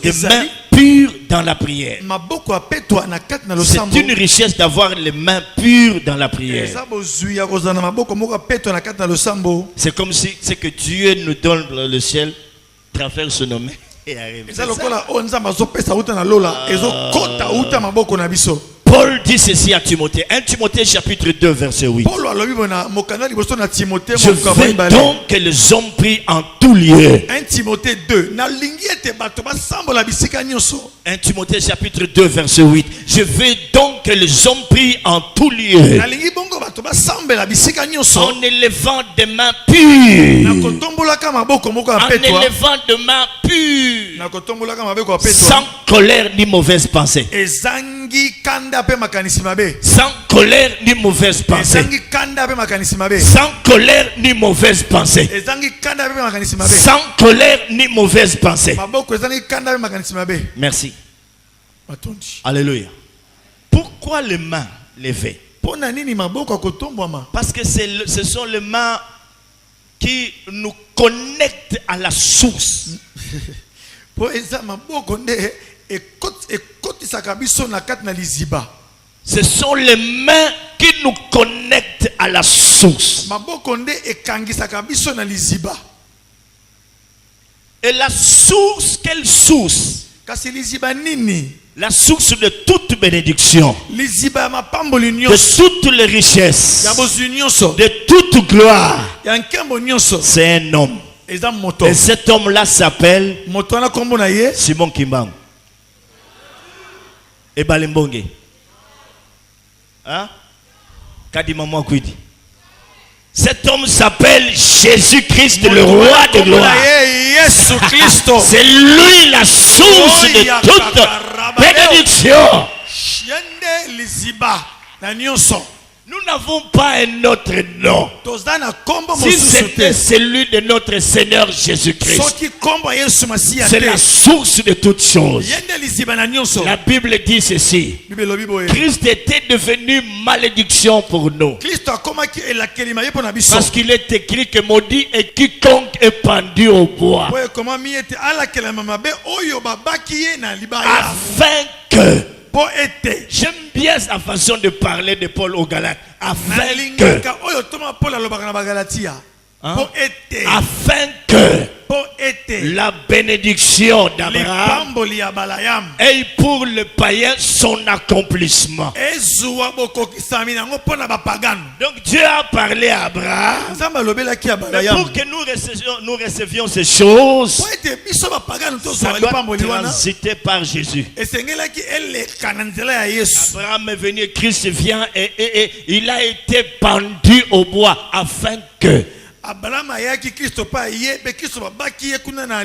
Des mains pures dans la prière. C'est une richesse d'avoir les mains pures dans la prière. C'est comme si ce que Dieu nous donne dans le ciel traverse nos mains et arrive. Paul dit ceci à Timothée. 1 Timothée chapitre 2 verset 8. Je veux donc que les hommes prient en tout lieu. 1 Timothée 2. 1 Timothée chapitre 2 verset 8. Je veux donc que les hommes prient en tout lieu. En élevant des mains pures. En élevant des mains pures. Sans colère ni mauvaise pensée. Sans colère ni mauvaise pensée. Sans colère ni mauvaise pensée. Sans colère ni mauvaise pensée. Merci. Alléluia. Pourquoi les mains levées? Parce que ce sont les mains qui nous connectent à la source. Ce sont les mains qui nous connectent à la source. Et la source, quelle source? La source de toute bénédiction, de toutes les richesses, de toute gloire, c'est un homme. Et cet homme-là s'appelle Simon Kimbangu. Et Balimbonge. Hein? Kadimamo Kwidi. Cet homme s'appelle Jésus-Christ, le roi de gloire. C'est lui la source de toute bénédiction. Nous n'avons pas un autre nom. Si c'était celui de notre Seigneur Jésus-Christ, c'est la source de toutes choses. La Bible dit ceci. Christ était devenu malédiction pour nous. Parce qu'il est écrit que maudit est quiconque est pendu au bois. Afin que... J'aime bien sa façon de parler de Paul aux Galates. Afin que... hein, po ete afin que po ete la bénédiction d'Abraham lipamboli ya balayam ait pour le païen son accomplissement. ezwa bokokisami nango mpona bapagano. Donc Dieu a parlé à Abraham. Nzambe alobelaki ya Mais balayam pour que nous recevions ces choses, po ete biso bapagano ça tozwa doit lipamboli wana transiter par Jésus. esengelaki eleka na nzela ya yesu. Abraham est venu, Christ vient et il a été pendu au bois afin que Abraham ayaki Kristo pa ye be Kristo babaki ye kuna na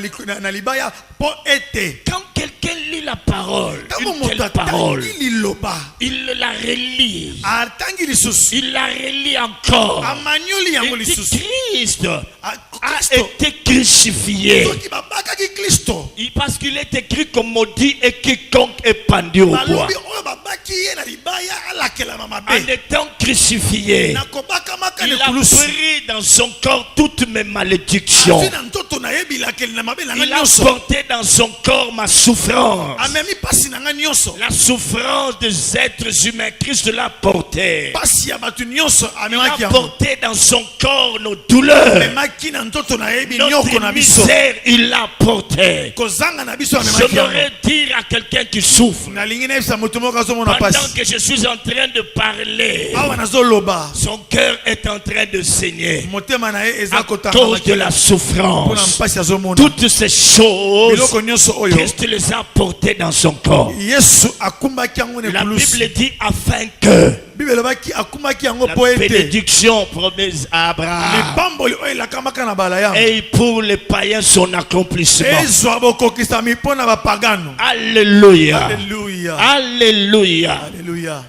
libaya po ete quand quelqu'un lit la parole, ntango une moto telle parole, atangi liloba il la relit. atangi lisusu Il la relit encore. amanyoli yango Il dit lisusu Christ a Kristo été crucifié. soki babakaki Kristo Parce qu'il est écrit comme maudit et quiconque est pendu au bois. balobi oyo babaki ye na libaya alakelama En mabe étant crucifié, na kobakamaka il a nekulusu pris dans son corps toutes mes malédictions. azwi na nzoto na ye bilakeli na mabe na nga Il a nyonso porté dans son corps ma souffrance. amemi pasi na nga nyonso La souffrance des êtres humains, Christ l'a porté. pasi ya bato nyonso Il a amemaki yango porté dans son corps nos douleurs. amemaki na nzoto na ye binyoko Notre na biso misère, il l'a porté. kozanga na biso amemaki yango. J'aimerais dire à quelqu'un qui souffre, nalingi nayebisa moto moko azomona pendant pasi que je suis en train de parler, awa nazoloba son cœur est en train de saigner motema na ye eza à kotanga cause de la mpona souffrance. mpasi azomona Toutes ces choses, biloko nyonso oyo Christ les a portées dans son corps. yesu akumbaki yango La nekulusu Bible dit afin que bible elobaki akumbaki yango la mpo ete bénédiction promise à Abraham lipamboli oyo elakamaka na balayamu et pour les païens son accomplissement. ezwa bokokisami mpo na bapagano. Alléluia. Alléluia. Alléluia. Alléluia.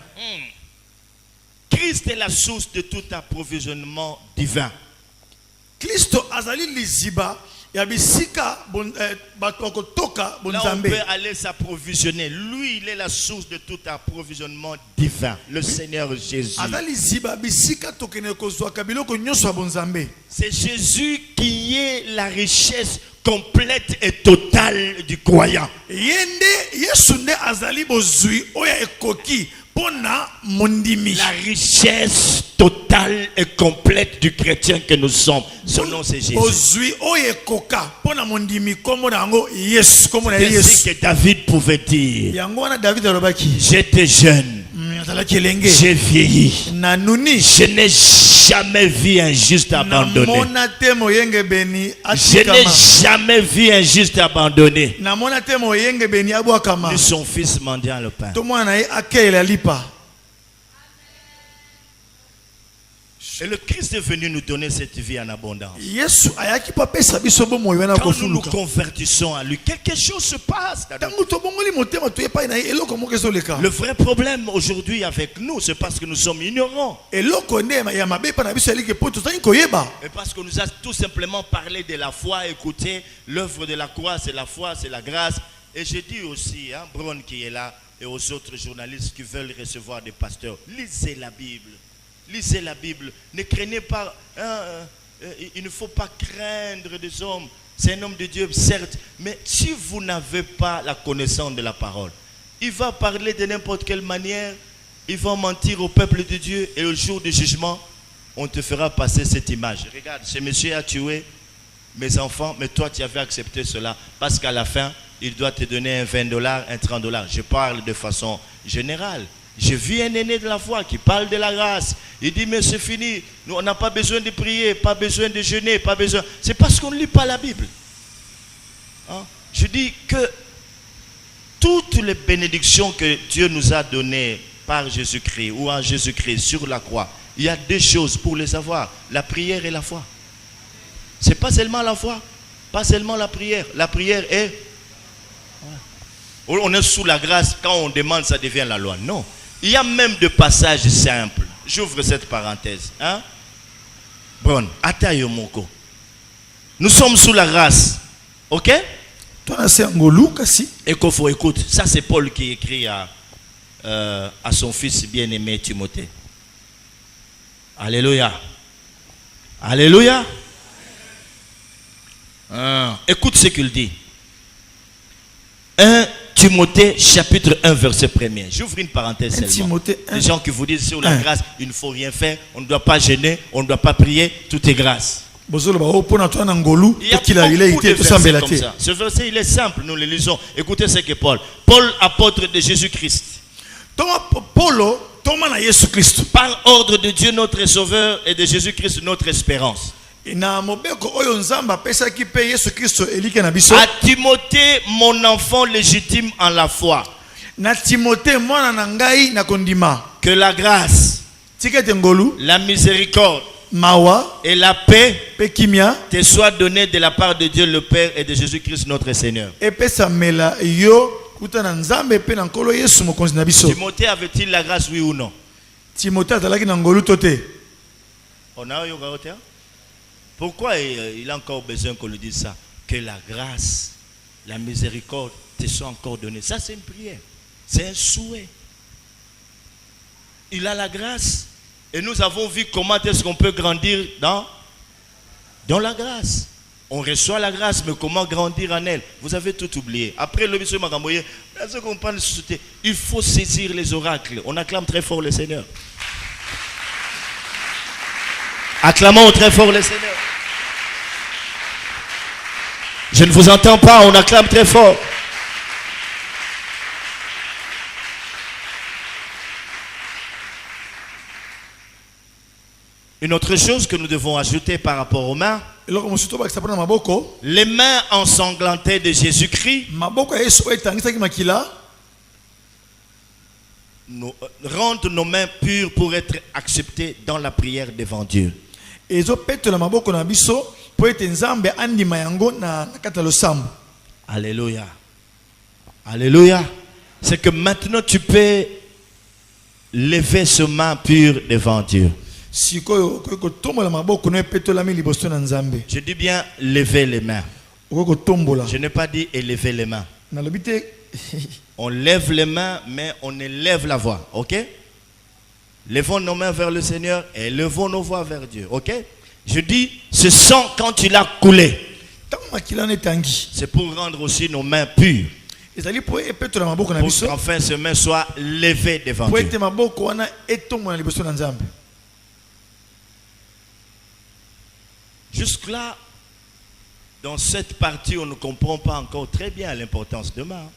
Christ est la source de tout approvisionnement divin. Kristo azali liziba ya bisika bato bakotoka Là, on bonzambe. peut aller s'approvisionner. Lui, il est la source de tout approvisionnement divin. Le Seigneur Jésus. Azali liziba bisika tokene kozwaka biloko nyonso ya bonzambe. C'est Jésus qui est la richesse complète et totale du croyant. Yende yesu nde azali bozwi oya ekoki pona mondimi. La richesse totale et complète du chrétien que nous sommes. Son nom c'est Jésus. Bozwi oya ekoka pona mondimi kombo na yango yesu kombo na C'est yesu. ce que David pouvait dire. Yango wana David alobaki. J'étais jeune. Azalaki elenge. J'ai vieilli. Na nuni. Je n'ai jamais vu un juste abandonné. Namona te moyenge beni Je n'ai atikama. jamais vu un juste abandonné. Namona te moyenge beni abwakama. Ni son fils mendiant le pain. To mwana ye akela lipa. Et le Christ est venu nous donner cette vie en abondance. Yesu ayaki pa pesa biso bomo yena Quand nous nous kofuluka. convertissons à lui, quelque chose se passe. Tangu to bongoli motema to yepa na ye eloko moko ezoleka. Le vrai problème aujourd'hui avec nous, c'est parce que nous sommes ignorants. Eloko nde ya mabe pa na biso elike po tozali koyeba. Et parce qu'on nous a tout simplement parlé de la foi, écoutez, l'œuvre de la croix, c'est la foi, c'est la grâce. Et je dis aussi, hein, Bron qui est là, et aux autres journalistes qui veulent recevoir des pasteurs, lisez la Bible. Lisez la Bible. Ne craignez pas. Il ne faut pas craindre des hommes. C'est un homme de Dieu, certes. Mais si vous n'avez pas la connaissance de la parole, il va parler de n'importe quelle manière. Il va mentir au peuple de Dieu. Et au jour du jugement, on te fera passer cette image. Regarde, ce monsieur a tué mes enfants, mais toi, tu avais accepté cela. Parce qu'à la fin, il doit te donner un $20, un $30. Je parle de façon générale. J'ai vu un aîné de la foi qui parle de la grâce. Il dit, mais c'est fini. Nous, on n'a pas besoin de prier, pas besoin de jeûner, pas besoin. C'est parce qu'on ne lit pas la Bible. Hein? Je dis que toutes les bénédictions que Dieu nous a données par Jésus-Christ ou en Jésus-Christ sur la croix, il y a deux choses pour les avoir. La prière et la foi. Ce n'est pas seulement la foi, pas seulement la prière. La prière est... On est sous la grâce, quand on demande, ça devient la loi. Non. Il y a même des passages simples. J'ouvre cette parenthèse. Hein? Bon, Atayo Moko. Nous sommes sous la grâce. Ok? Écoute, ça c'est Paul qui écrit à son fils bien-aimé Timothée. Alléluia. Alléluia. Écoute ce qu'il dit. 1 Timothée chapitre 1 verset 1er. J'ouvre une parenthèse seulement. Les gens qui vous disent sur la grâce, il ne faut rien faire, on ne doit pas gêner, on ne doit pas prier, tout est grâce. Il y a beaucoup de versets comme ça. Ce verset, il est simple, nous le lisons. Écoutez ce que Paul, apôtre de Jésus-Christ, par ordre de Dieu notre Sauveur et de Jésus-Christ notre espérance, à Timothée, mon enfant légitime en la foi, que la grâce, la miséricorde et la paix te soient données de la part de Dieu le Père et de Jésus-Christ notre Seigneur. Timothée avait-il la grâce, oui ou non? Pourquoi il a encore besoin qu'on lui dise ça? Que la grâce, la miséricorde te soient encore données. Ça, c'est une prière. C'est un souhait. Il a la grâce. Et nous avons vu comment est-ce qu'on peut grandir dans la grâce. On reçoit la grâce, mais comment grandir en elle? Vous avez tout oublié. Après le monsieur Magamboye, il faut saisir les oracles. On acclame très fort le Seigneur. Acclamons très fort le Seigneur. Je ne vous entends pas, on acclame très fort. Une autre chose que nous devons ajouter par rapport aux mains, les mains ensanglantées de Jésus-Christ rendent nos mains pures pour être acceptées dans la prière devant Dieu. Alléluia. Alléluia. C'est que maintenant tu peux lever ce main pure devant Dieu. Je dis bien lever les mains. Je n'ai pas dit élever les mains. On lève les mains, mais on élève la voix. Ok? Levons nos mains vers le Seigneur et levons nos voix vers Dieu. Ok? Je dis, ce sang, quand il a coulé, c'est pour rendre aussi nos mains pures. Pour qu'enfin ces mains soient levées devant Dieu. Jusque-là, dans cette partie, on ne comprend pas encore très bien l'importance de main.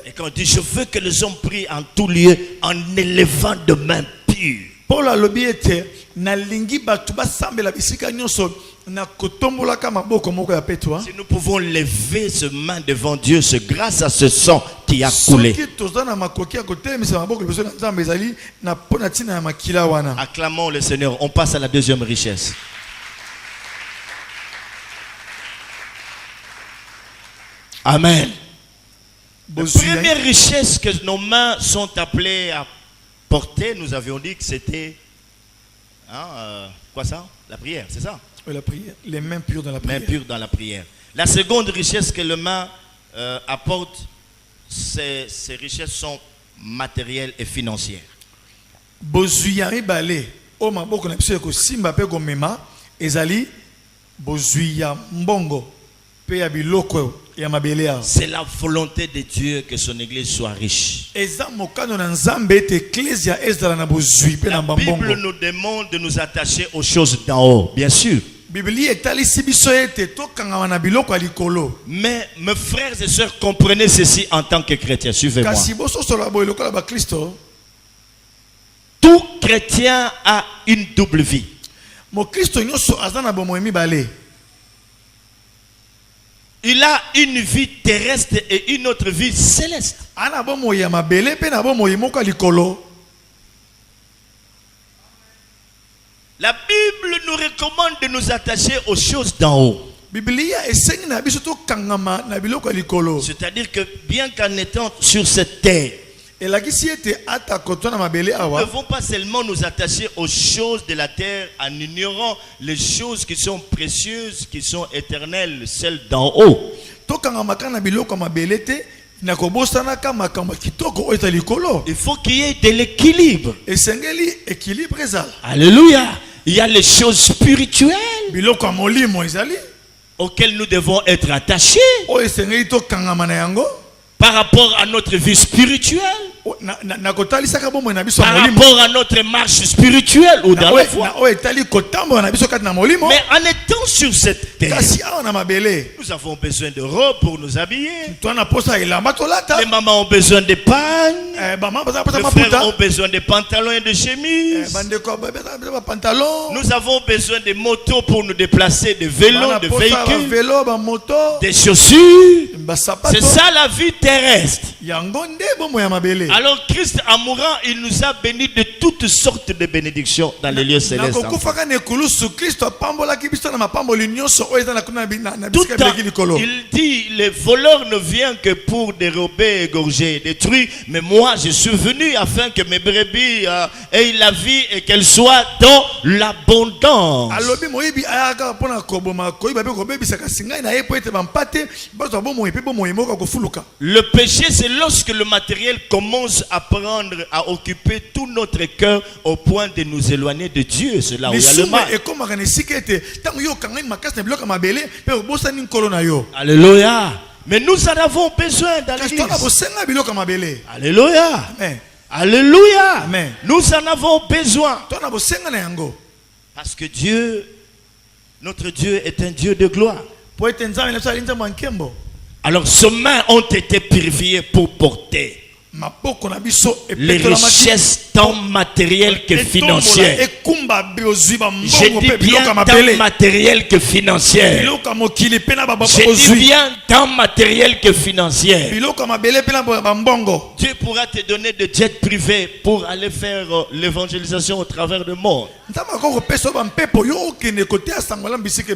Et quand on dit, je veux que les hommes prient en tout lieu en élevant de mains pures. Si nous pouvons lever ce main devant Dieu, c'est grâce à ce sang qui a coulé. Acclamons le Seigneur. On passe à la deuxième richesse. Amen. La première richesse que nos mains sont appelées à porter, nous avions dit que c'était quoi ça? La prière, c'est ça? Oui, la prière. Les mains pures dans la prière. Mains pures dans la prière. La seconde richesse que les mains apportent, ces richesses sont matérielles et financières. C'est la volonté de Dieu que son église soit riche. La Bible nous demande de nous attacher aux choses d'en haut, bien sûr. Mais mes frères et sœurs, comprenez ceci en tant que chrétiens. Suivez-moi. Tout chrétien a une double vie. Il a une vie terrestre et une autre vie céleste. La Bible nous recommande de nous attacher aux choses d'en haut. C'est-à-dire que bien qu'en étant sur cette terre, nous ne devons pas seulement nous attacher aux choses de la terre en ignorant les choses qui sont précieuses, qui sont éternelles, celles d'en haut. Il faut qu'il y ait de l'équilibre. Alléluia. Il y a les choses spirituelles auxquelles nous devons être attachés par rapport à notre vie spirituelle. par rapport à notre marche spirituelle ou dans la foi. Mais en étant sur cette terre, nous avons besoin de robes pour nous habiller. Les mamans ont besoin de pannes. Les frères ont besoin de pantalons et de chemises. Nous avons besoin de motos pour nous déplacer, de vélos, de véhicules, des chaussures. C'est ça la vie terrestre. Alors Christ en mourant, il nous a bénis de toutes sortes de bénédictions dans les lieux célestes. Il dit, les voleurs ne viennent que pour dérober, égorger, détruire. Mais moi, je suis venu afin que mes brebis aient la vie et qu'elles soient dans l'abondance. Le péché, c'est lorsque le matériel commence à prendre, à occuper tout notre cœur au point de nous éloigner de Dieu. C'est là où il y a le mal. Alléluia. Mais nous en avons besoin dans l'église. Alléluia. Alléluia. Amen. Nous en avons besoin. Parce que Dieu, notre Dieu est un Dieu de gloire. Alors, ces mains ont été purifiées pour porter les richesses tant matérielles que financières. Je dis bien tant matérielles que financières. Je dis bien tant matérielles que financières. Dieu pourra te donner des jets privés pour aller faire l'évangélisation au travers du monde. Il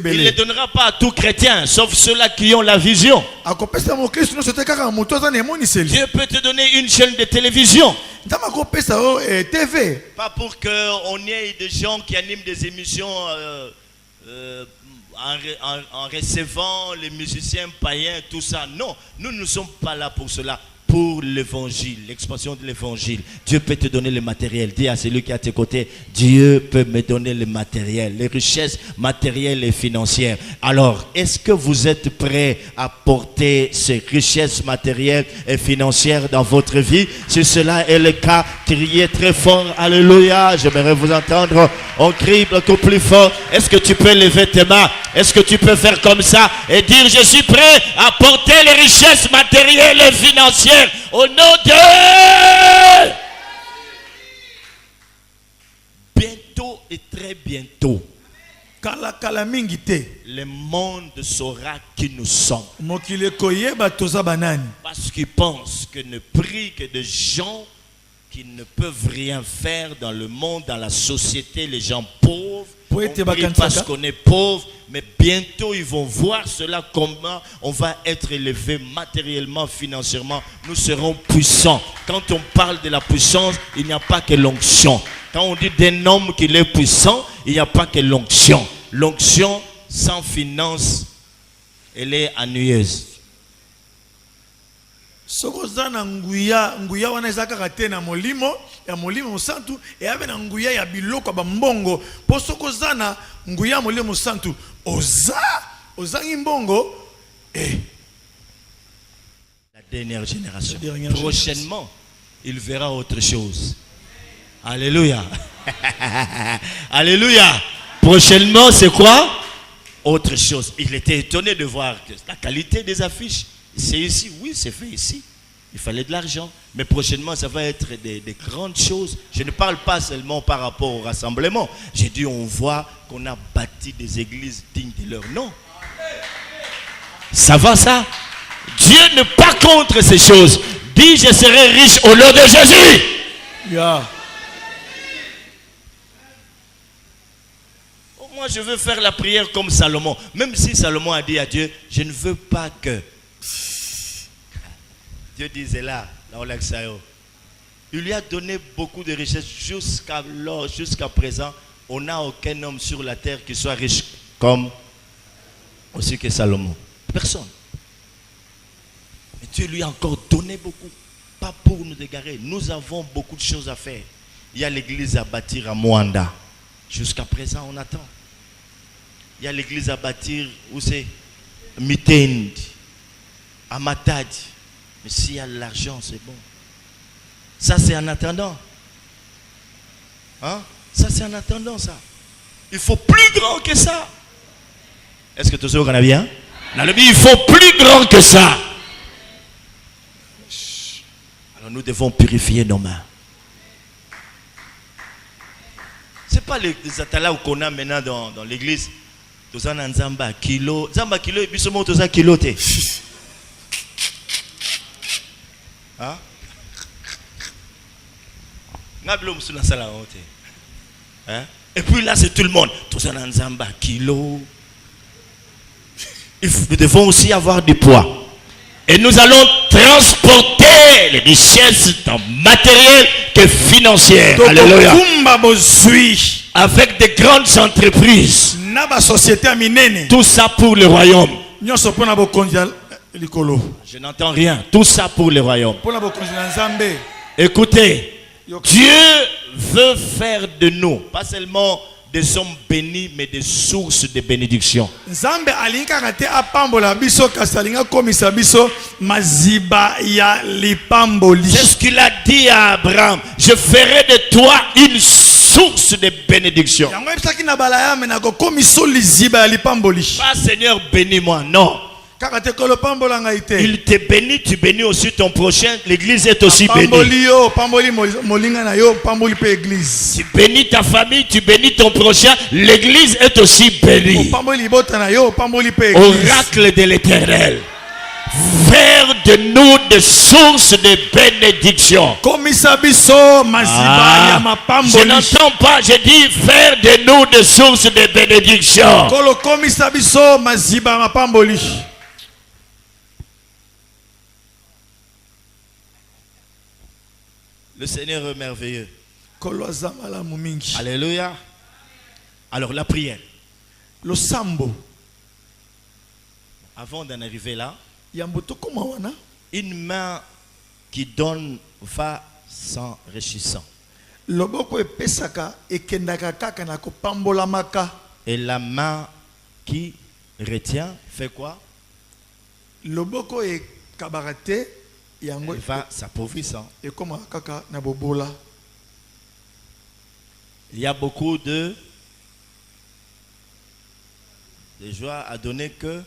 ne les donnera pas à tout chrétien, sauf ceux-là qui ont la vision. Dieu peut te donner une chaîne de télévision. Pas pour qu'on ait des gens qui animent des émissions en recevant les musiciens païens, tout ça. Non, nous ne sommes pas là pour cela. Pour l'évangile, l'expansion de l'évangile. Dieu peut te donner le matériel. Dis à celui qui est à tes côtés, Dieu peut me donner le matériel, les richesses matérielles et financières. Alors, est-ce que vous êtes prêts à porter ces richesses matérielles et financières dans votre vie? Si cela est le cas, criez très fort, alléluia. J'aimerais vous entendre. On crie beaucoup plus fort. Est-ce que tu peux lever tes mains? Est-ce que tu peux faire comme ça et dire, je suis prêt à porter les richesses matérielles et financières au nom de... Bientôt et très bientôt, le monde saura qui nous sommes. Parce qu'ils pensent que ne prient que des gens qui ne peuvent rien faire dans le monde, dans la société, les gens pauvres. On prie parce qu'on est pauvre, mais bientôt ils vont voir cela, comment on va être élevé matériellement, financièrement. Nous serons puissants. Quand on parle de la puissance, il n'y a pas que l'onction. Quand on dit d'un homme qu'il est puissant, il n'y a pas que l'onction. L'onction sans finance, elle est ennuyeuse. Sokozana nguya wana ezaka te na molimo ya molimo santu e ave na nguya ya biloko ba mbongo po sokozana nguya molimo santu ozangi mbongo la dernière génération. Prochainement, il verra autre chose. Alléluia. Alléluia. Prochainement, c'est quoi? Autre chose. Il était étonné de voir que la qualité des affiches. C'est ici, oui, c'est fait ici. Il fallait de l'argent. Mais prochainement, ça va être des grandes choses. Je ne parle pas seulement par rapport au rassemblement. J'ai dit, on voit qu'on a bâti des églises dignes de leur nom. Ça va, ça? Dieu n'est pas contre ces choses. Dis, je serai riche au nom de Jésus. Yeah. Moi, je veux faire la prière comme Salomon. Même si Salomon a dit à Dieu, je ne veux pas que... Dieu disait là, il lui a donné beaucoup de richesses jusqu'à présent. On n'a aucun homme sur la terre qui soit riche comme aussi que Salomon. Personne. Mais Dieu lui a encore donné beaucoup. Pas pour nous égarer. Nous avons beaucoup de choses à faire. Il y a l'église à bâtir à Moanda. Jusqu'à présent, on attend. Il y a l'église à bâtir où c'est Mitendi, à Matadi. Mais s'il y a l'argent, c'est bon. Ça, c'est en attendant. Hein? Ça, c'est en attendant, ça. Il faut plus grand que ça. Est-ce que tu sais qu'on a bien? Il faut plus grand que ça. Alors nous devons purifier nos mains. Ce n'est pas les atalas qu'on a maintenant dans l'église. Tous en Nzamba kilo. Nzamba kilo, et puis ce mot, tous en kiloté. Hein? Hein? Et puis là, c'est tout le monde. Tous en Nzamba kilo. Nous devons aussi avoir du poids. Et nous allons transporter les richesses tant matérielles que financières. Alléluia. Avec de grandes entreprises. Tout ça pour le royaume. Je n'entends rien. Tout ça pour le royaume. Écoutez, Dieu veut faire de nous, pas seulement des hommes bénis, mais des sources de bénédiction. C'est ce qu'il a dit à Abraham. Je ferai de toi une source de bénédiction. Pas Seigneur, bénis-moi. Non. Il te bénit, tu bénis aussi ton prochain. L'église est aussi bénie. Tu bénis ta famille, tu bénis ton prochain. L'église est aussi bénie. Oracle de l'Éternel. Faire de nous des sources de bénédiction. Je n'entends pas, je dis faire de nous des sources de bénédiction. Le Seigneur est merveilleux. Alléluia. Alors la prière. Le sambo. Avant d'en arriver là, une main qui donne va s'enrichissant. Et la main qui retient fait quoi? Il va s'appauvrissant. Il y a beaucoup de joie à donner que.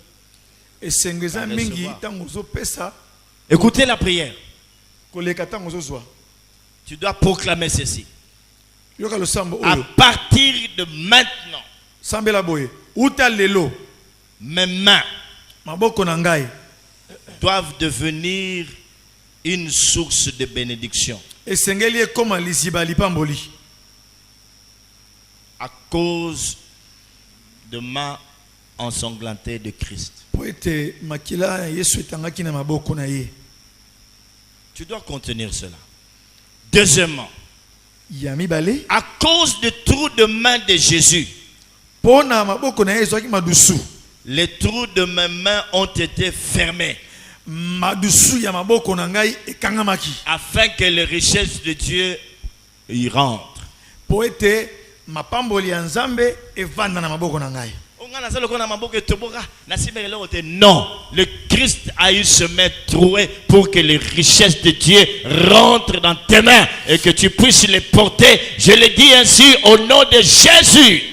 Écoutez la prière. Tu dois proclamer ceci. À partir de maintenant, mes mains doivent devenir une source de bénédiction. À cause de ma ensanglantée de Christ. Tu dois contenir cela. Deuxièmement, à cause du trou de main de Jésus, les trous de mes mains ont été fermés afin que les richesses de Dieu y rentrent. Non, le Christ a eu ce main troué pour que les richesses de Dieu rentrent dans tes mains et que tu puisses les porter. Je le dis ainsi au nom de Jésus.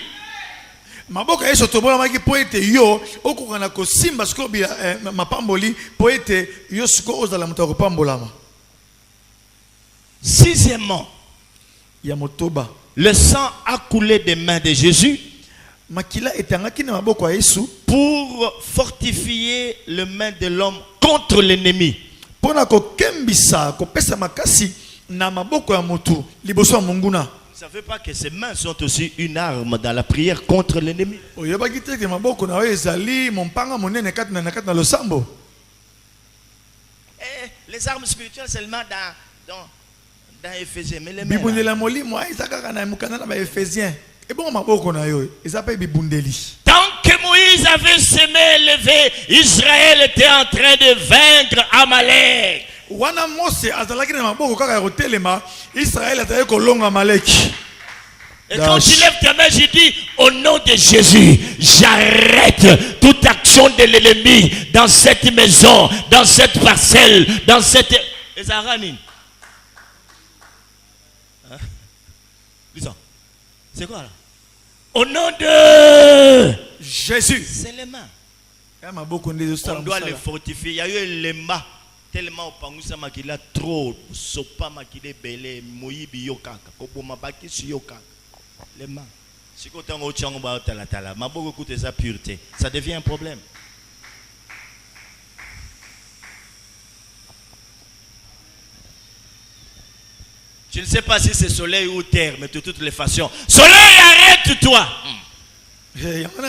Sixièmement, le sang a coulé des mains de Jésus pour fortifier les mains de l'homme contre l'ennemi. Vous ne savez pas que ces mains sont aussi une arme dans la prière contre l'ennemi. Les armes spirituelles seulement dans Éphésiens. Mais les mains, tant que Moïse avait ses mains élevées, Israël était en train de vaincre Amalek. Et quand tu lèves ta main, je dis au nom de Jésus, j'arrête toute action de l'ennemi dans cette maison, dans cette parcelle, dans cette... Disons. C'est quoi là? Au nom de Jésus. C'est les mains. On On doit les fortifier. Il y a eu les mains. Tellement au pangusa makila trop. Sopa makile belé. Moyibi yokaka. Kobo mabaki si yokaka. Les mains. Si quand on tient ba tala tala. Maboko koute sa pureté. Ça devient un problème. Je ne sais pas si c'est soleil ou terre, mais de toutes les façons. Soleil, arrête-toi!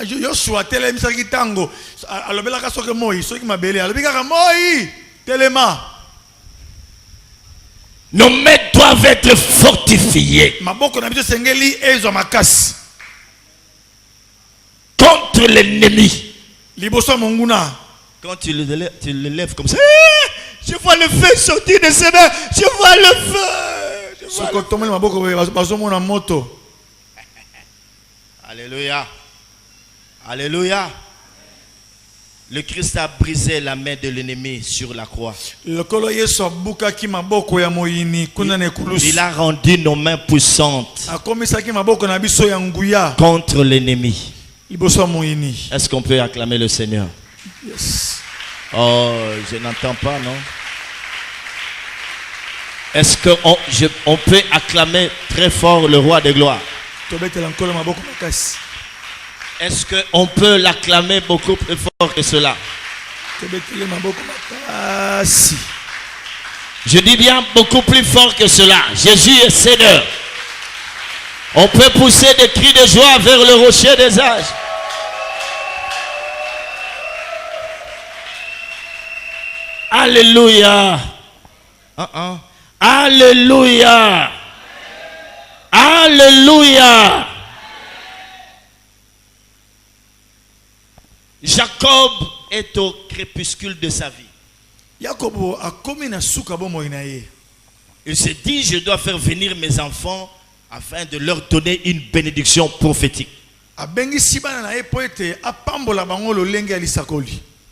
Yoshua telemisaki tango alobelaka soki moi soki mabele alobikaka moi telema. Nos mains doivent être fortifiées maboko na biso sengeli ezo makasi contre l'ennemi. Liboso monguna. Quand tu le lèves comme ça, je vois le feu sortir de ses mains. Je vois le feu. Soko tomeli maboko bazomona moto. Alléluia. Alléluia. Le Christ a brisé la main de l'ennemi sur la croix. Il a rendu nos mains puissantes contre l'ennemi. Est-ce qu'on peut acclamer le Seigneur? Yes. Oh, je n'entends pas, non? Est-ce qu'on peut acclamer très fort le roi de gloire? Est-ce qu'on peut l'acclamer beaucoup plus fort que cela? Je dis bien beaucoup plus fort que cela. Jésus est Seigneur. On peut pousser des cris de joie vers le rocher des âges. Alléluia. Alléluia. Alléluia. Jacob est au crépuscule de sa vie. Il se dit, je dois faire venir mes enfants afin de leur donner une bénédiction prophétique.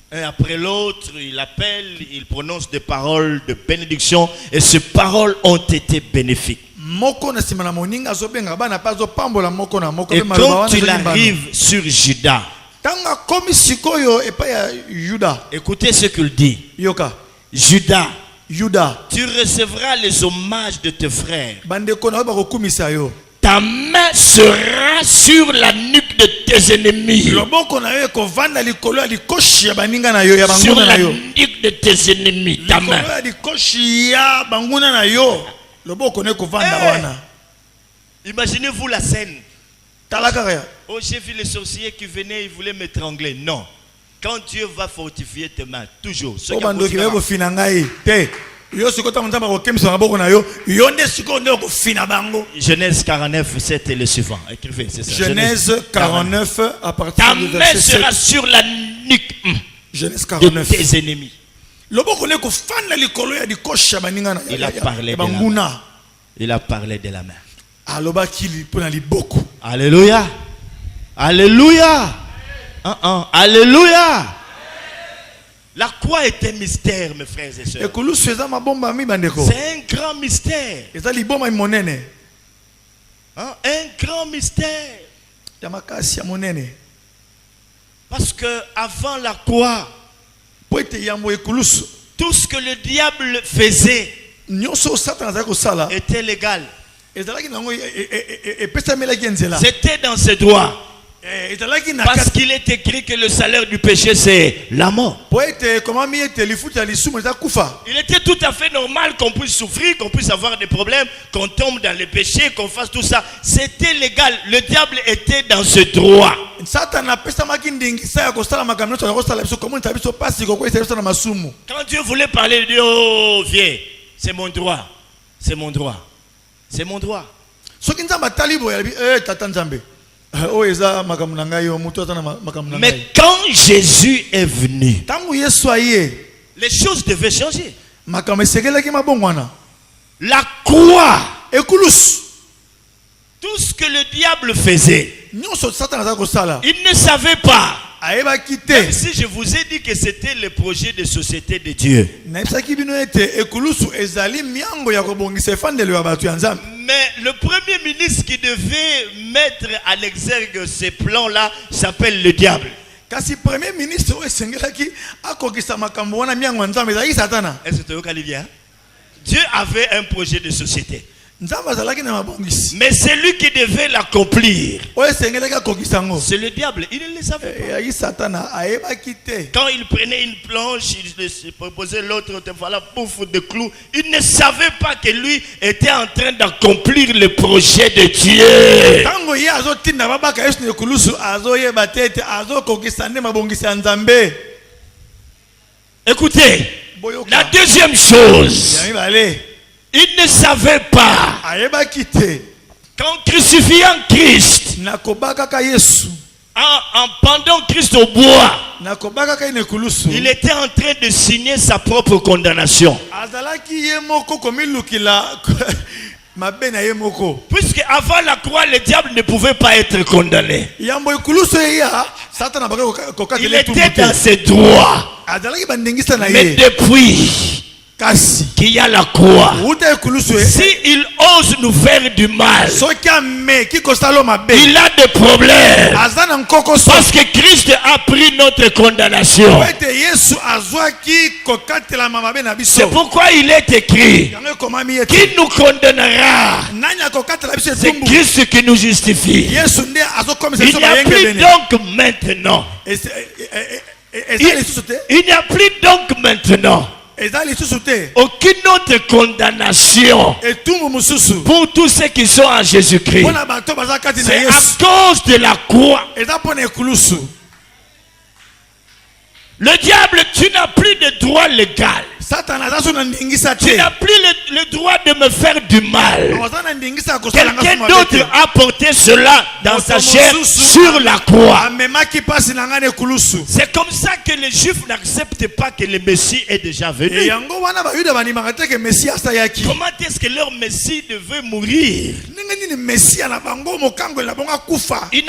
Un après l'autre, il appelle, il prononce des paroles de bénédiction et ces paroles ont été bénéfiques. Et quand il arrive sur Judas, écoutez ce qu'il dit. Judas, tu recevras les hommages de tes frères. Ta main sera sur la nuque de tes ennemis. Sur la nuque de tes ennemis, ta main. Imaginez-vous la scène. Oh, j'ai vu les sorciers qui venaient, ils voulaient m'étrangler. Non. Quand Dieu va fortifier tes mains, toujours. Genèse 49, 7 est le suivant. Écrivez, c'est ça. Genèse 49, à partir ta du main verset 7. sera sur la nuque Genèse 49. de tes ennemis. Il a parlé de la main. Il a parlé de la main. Alléluia. Alléluia. Alléluia. La croix est un mystère, mes frères et sœurs. C'est un grand mystère. Un grand mystère. Parce que avant la croix, tout ce que le diable faisait était légal. C'était dans ses droits. Parce qu'il est écrit que le salaire du péché c'est la mort. Il était tout à fait normal qu'on puisse souffrir, qu'on puisse avoir des problèmes, qu'on tombe dans le péché, qu'on fasse tout ça. C'était légal. Le diable était dans ce droit. Quand Dieu voulait parler, il dit, oh viens, c'est mon droit. C'est mon droit. C'est mon droit. Mais quand Jésus est venu, les choses devaient changer. La croix, tout ce que le diable faisait, il ne savait pas. Même si je vous ai dit que c'était le projet de société de Dieu. Mais le premier ministre qui devait mettre à l'exergue ces plans-là s'appelle le diable. Kasi premier ministre oyo esengelaki akokisa makambo wana miango ya Nzambe ezalaki Satana. Est-ce que tu as bien? Dieu avait un projet de société. Nzambe azalaki na mabongisi. Mais c'est lui qui devait l'accomplir. Oyo esengelaki akokisa ngo. C'est le diable. Il ne le savait pas. Ezalaki Satana ayebaki te. Quand il prenait une planche, il se proposait l'autre, voilà, pouf, de clous. Il ne savait pas que lui était en train d'accomplir le projet de Dieu. Tango ye azotinda babaka Yesu ne kulusu azoyeba te ete azokokisa nde mabongisi ya Nzambe. Écoutez, Boyoka. la deuxième chose, Ya mibale. il ne savait pas Ayebaki te. qu'en crucifiant Christ, Nakobaka Yesu. en pendant Christ au bois, Nakobaka ine kulusu. il était en train de signer sa propre condamnation. Azalaki ye moko komilukila mabe na ye moko. Puisque avant la croix, le diable ne pouvait pas être condamné. Yambo ikulusu ya Satana baka Il kokatele tout. était dans ses droits. Azalaki bandingisa na Mais ye. depuis Kasi. qu'il y a la croix, Uta ikulusu si il ose nous faire du mal, soki ame kikosalo mabe. il a des problèmes. Azana nkoko so. Parce que Christ a pris notre condamnation. Ete Yesu azwaki kokatela mabe na biso. C'est pourquoi il est écrit: Yango komami ete. qui nous condamnera? Nani akokatela biso C'est tumbu. Christ qui nous justifie. Yesu nde azokomisa Il biso n'y a bayenge plus bene. donc maintenant. Ezali lisusu te. Il n'y a plus donc maintenant Ezali lisusu te. aucune autre condamnation Etumbu mususu. pour tous ceux qui sont en Jésus-Christ. Pona bato baza kati na C'est à Yesu. cause de la croix. Eza pona ekulusu. Le diable, tu n'as plus de droit légal. Satan aza na ndingisa Tu te. n'as plus le droit de me faire du mal. Oza na ndingisa kosala Quelqu'un ngasa d'autre mabete. a porté cela dans sa chair sur la croix. Amemaki pasi na ngane ekulusu. C'est comme ça que les Juifs n'acceptent pas que le Messie est déjà venu. E yango wana ba yuda banimaka te ke Messia asayaki. Comment est-ce que leur Messie devait mourir? Ndenge nini Messia na bango mokango na bango kufa. Ils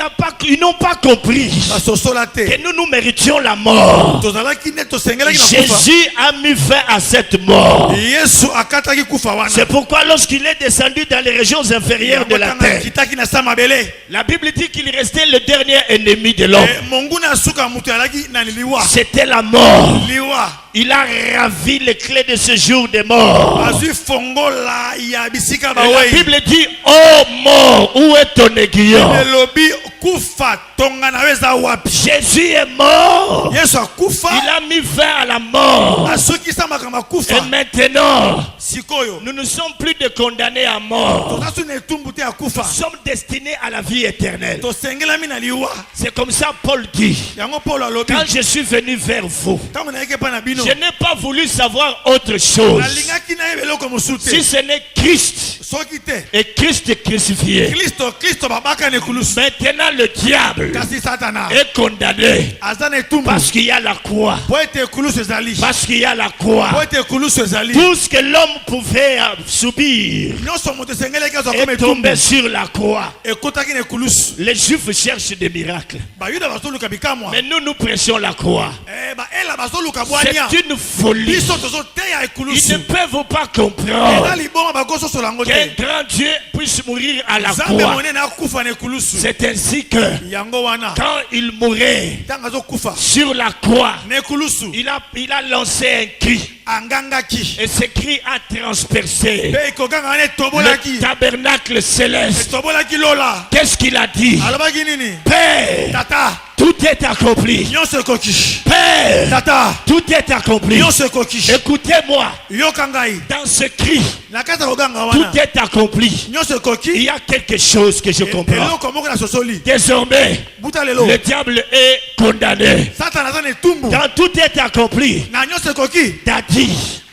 n'ont pas compris Basosola te. que nous méritions la mort. Tozalaki ne tosengelaki na kufa. Jésus a mis fin à cette mort. Yesu akataki kufa wana. C'est pourquoi lorsqu'il est descendu dans les régions inférieures de la terre, Kitaki na sama bele. la Bible dit qu'il restait le dernier ennemi de l'homme. Mungu na suka mutu alaki na liwa. C'était la mort. Liwa. Il a ravi les clés de ce jour des morts. Azui fongola ya bisika Et la bawei. Bible dit: oh mort, où est ton aiguillon? Elobi kufa tonga na weza wapi. Jésus est mort. Yesu akufa. Il a mis fin à la mort. Asukisa makama kufa. Et maintenant, Sikoyo. nous ne sommes plus de condamnés à mort. Tozasu ne tumbu te akufa. Nous sommes destinés à la vie éternelle. Tosengelami na liwa. C'est comme ça Paul dit: Yango Paul alobi. quand je suis venu vers vous, Tango na yeke pa na bino. je n'ai pas voulu savoir autre chose Alingaki na yebelo ko musute. si ce n'est Christ Soki te. et Christ crucifié. Kristo babaka ne kulusu. Maintenant le diable Kasi Satana. est condamné Azana etumbu. parce qu'il y a la croix. Po ete kulusu ezali. Parce qu'il y a la croix. Po ete kulusu ezali. Tout ce que l'homme pouvait subir Nyonso moto sengelaki azwa est comme etumbu. tombé sur la croix. Ekotaki ne kulusu. Les Juifs cherchent des miracles. Bayuda bazoluka bikamwa. Mais nous prêchons la croix. Ba ela bazoluka bwania. C'est une folie. Biso tozo teya Ils ekulusu. ne peuvent pas Eza comprendre liboma bakoso solango qu'un te. grand Dieu puisse mourir à la Zambe croix. monene akufa ne kulusu. C'est ainsi que Yango wana. quand il mourait Tanga zo kufa. sur la croix, Ne kulusu. il a lancé un cri. Angangaki. Et ce cri a transpercé Pe ikoganga ne le tobolaki. tabernacle céleste. Tobolaki lola. Qu'est-ce qu'il a dit? Alobaki nini? Père, Tata. tout est accompli. Nyonso ekoki. Père, Tata. tout est accompli. Nyonso ekoki. Écoutez-moi, Yokangai. dans ce cri, Na kata koganga tout wana. est accompli. Nyonso Il ekoki. y a quelque chose que je comprends. Eloko moko na sosoli. Désormais, Buta lelo. le diable est condamné. Satan aza ne tumbu. Quand tout est accompli, Na nyonso ekoki. Dadi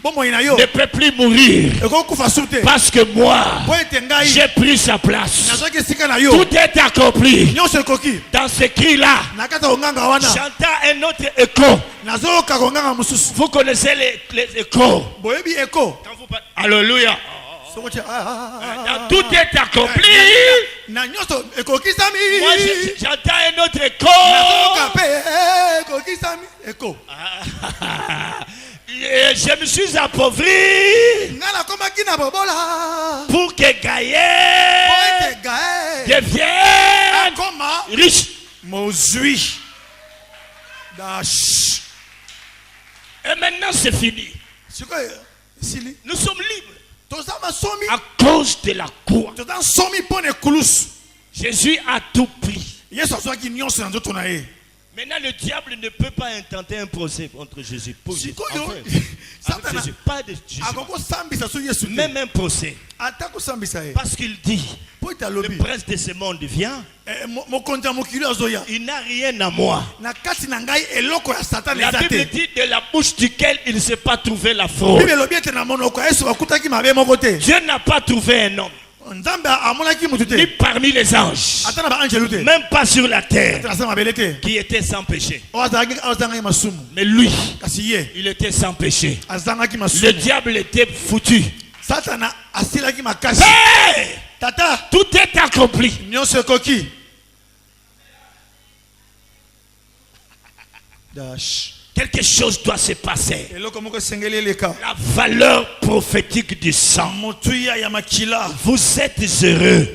Bomoi na yo. ne peut plus mourir Ekokufa sute. parce que moi, Po ete ngai. j'ai pris sa place. Nazwaki esika na yo. Tout est accompli. Nyonso ekoki. Dans ce cri-là, Na kata koganga wana. j'entends un autre écho. Nazoyoka koganga mosusu. Vous connaissez les échos. Boyebi eko. Quand vous parlez- Alléluia. Sokoche. Tout est accompli. Na nyonso ekokisami. Moi, j'entends un autre écho. Nazoyoka pe ekokisami. Eko. Et je me suis appauvri. Nga na pour que Gaël devienne riche. Et maintenant c'est fini. Nous sommes libres à cause de la croix. Jésus a tout pris. Maintenant le diable ne peut pas intenter un procès contre Jésus. Pour Jésus. Avec Jésus. Pas de Jésus. Même un procès. Parce qu'il dit, le prince de ce monde vient. Il n'a rien à moi. La Bible dit de la bouche duquel il ne s'est pas trouvé la fraude. Dieu n'a pas trouvé un homme. Ni parmi les anges, même pas sur la terre, qui était sans péché. Mais lui, il était sans péché. Le diable était foutu. Hey! Tout est accompli. Quelque chose doit se passer. La valeur prophétique du sang. Vous êtes heureux.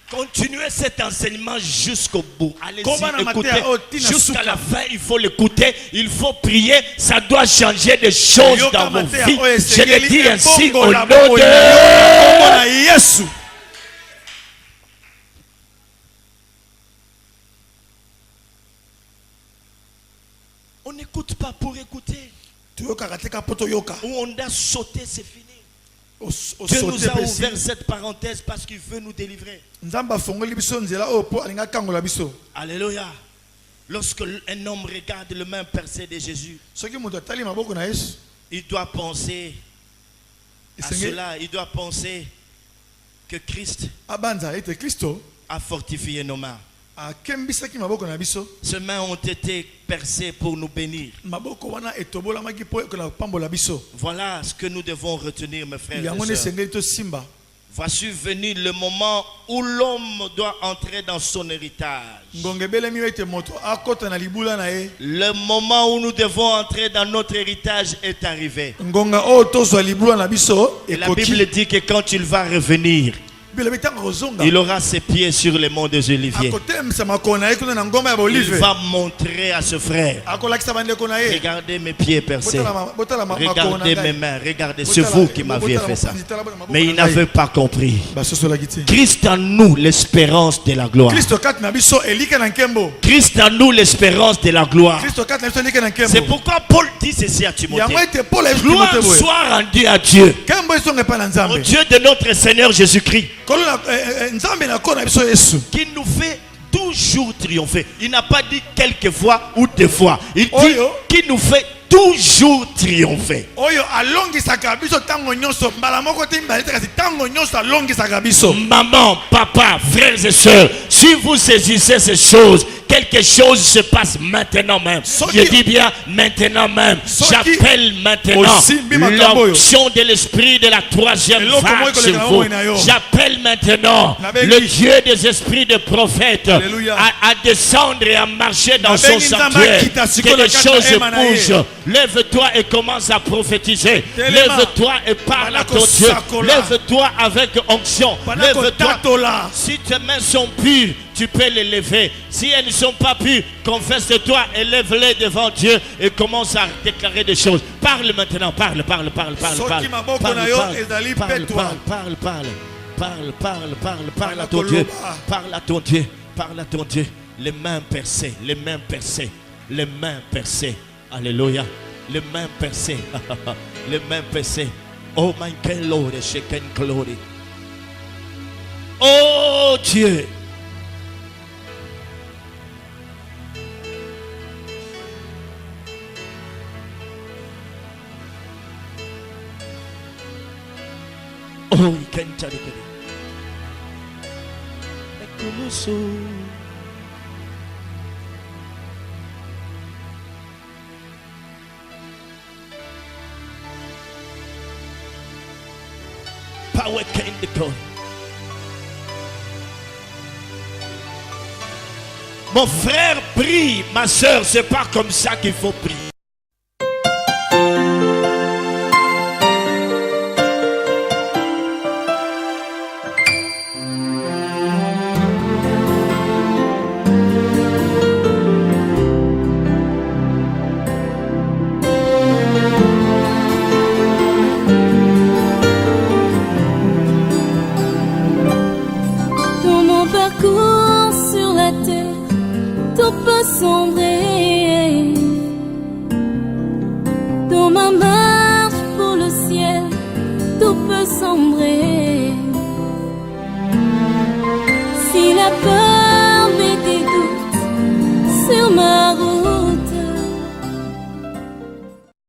Continuez cet enseignement jusqu'au bout. Allez-y, écoutez. Jusqu'à la fin, il faut l'écouter. Il faut prier. Ça doit changer des choses dans vos vies. Je le dis ainsi au nom de Jésus. On n'écoute pas pour écouter. Où on a sauté, c'est fini. Dieu nous a ouvert cette parenthèse parce qu'il veut nous délivrer. Alléluia. Lorsque un homme regarde le main percée de Jésus, il doit penser à cela. Il doit penser que Christ a fortifié nos mains. Ces mains ont été percées pour nous bénir. Voilà ce que nous devons retenir, mes frères et sœurs. Voici venu le moment où l'homme doit entrer dans son héritage. Le moment où nous devons entrer dans notre héritage est arrivé. Et la Bible dit que quand il va revenir, il aura ses pieds sur les monts des Oliviers. Il va montrer à ce frère. Regardez mes pieds percés. Regardez mes mains. Regardez, c'est vous qui m'aviez fait ça. Mais il n'avait pas compris. Christ en nous, l'espérance de la gloire. Christ en nous, l'espérance de la gloire. C'est pourquoi Paul dit ceci à Timothée. Gloire soit rendue à Dieu, au Dieu de notre Seigneur Jésus-Christ, qui nous fait toujours triompher. Il n'a pas dit quelques fois ou deux fois. Il dit qui nous fait toujours triompher. Maman, papa, frères et sœurs, si vous saisissez ces choses, quelque chose se passe maintenant même. Je dis bien maintenant même. J'appelle maintenant l'onction de l'esprit de la troisième vague sur vous. J'appelle maintenant le Dieu des esprits de prophètes à descendre et à marcher dans son sanctuaire. Que les choses bougent. Lève-toi et commence à prophétiser. Lève-toi et parle à ton Dieu. Lève-toi avec onction. Lève-toi. Si tes mains sont pures, tu peux les lever. Si elles ne sont pas pures, confesse-toi et lève-les devant Dieu et commence à déclarer des choses. Parle maintenant, parle. Parle à ton Dieu. Parle à ton Dieu. Parle à ton Dieu. Les mains percées. Alléluia. Les mains percées. Les mains percées. Oh my God, Lord, shaken glory. Oh Dieu. Oh, you can tell it. Power came to God. Mon frère prie, ma soeur, c'est pas comme ça qu'il faut prier. parcours sur la terre, tout peut sombrer. Dans ma marche pour le ciel, tout peut sombrer. Si la peur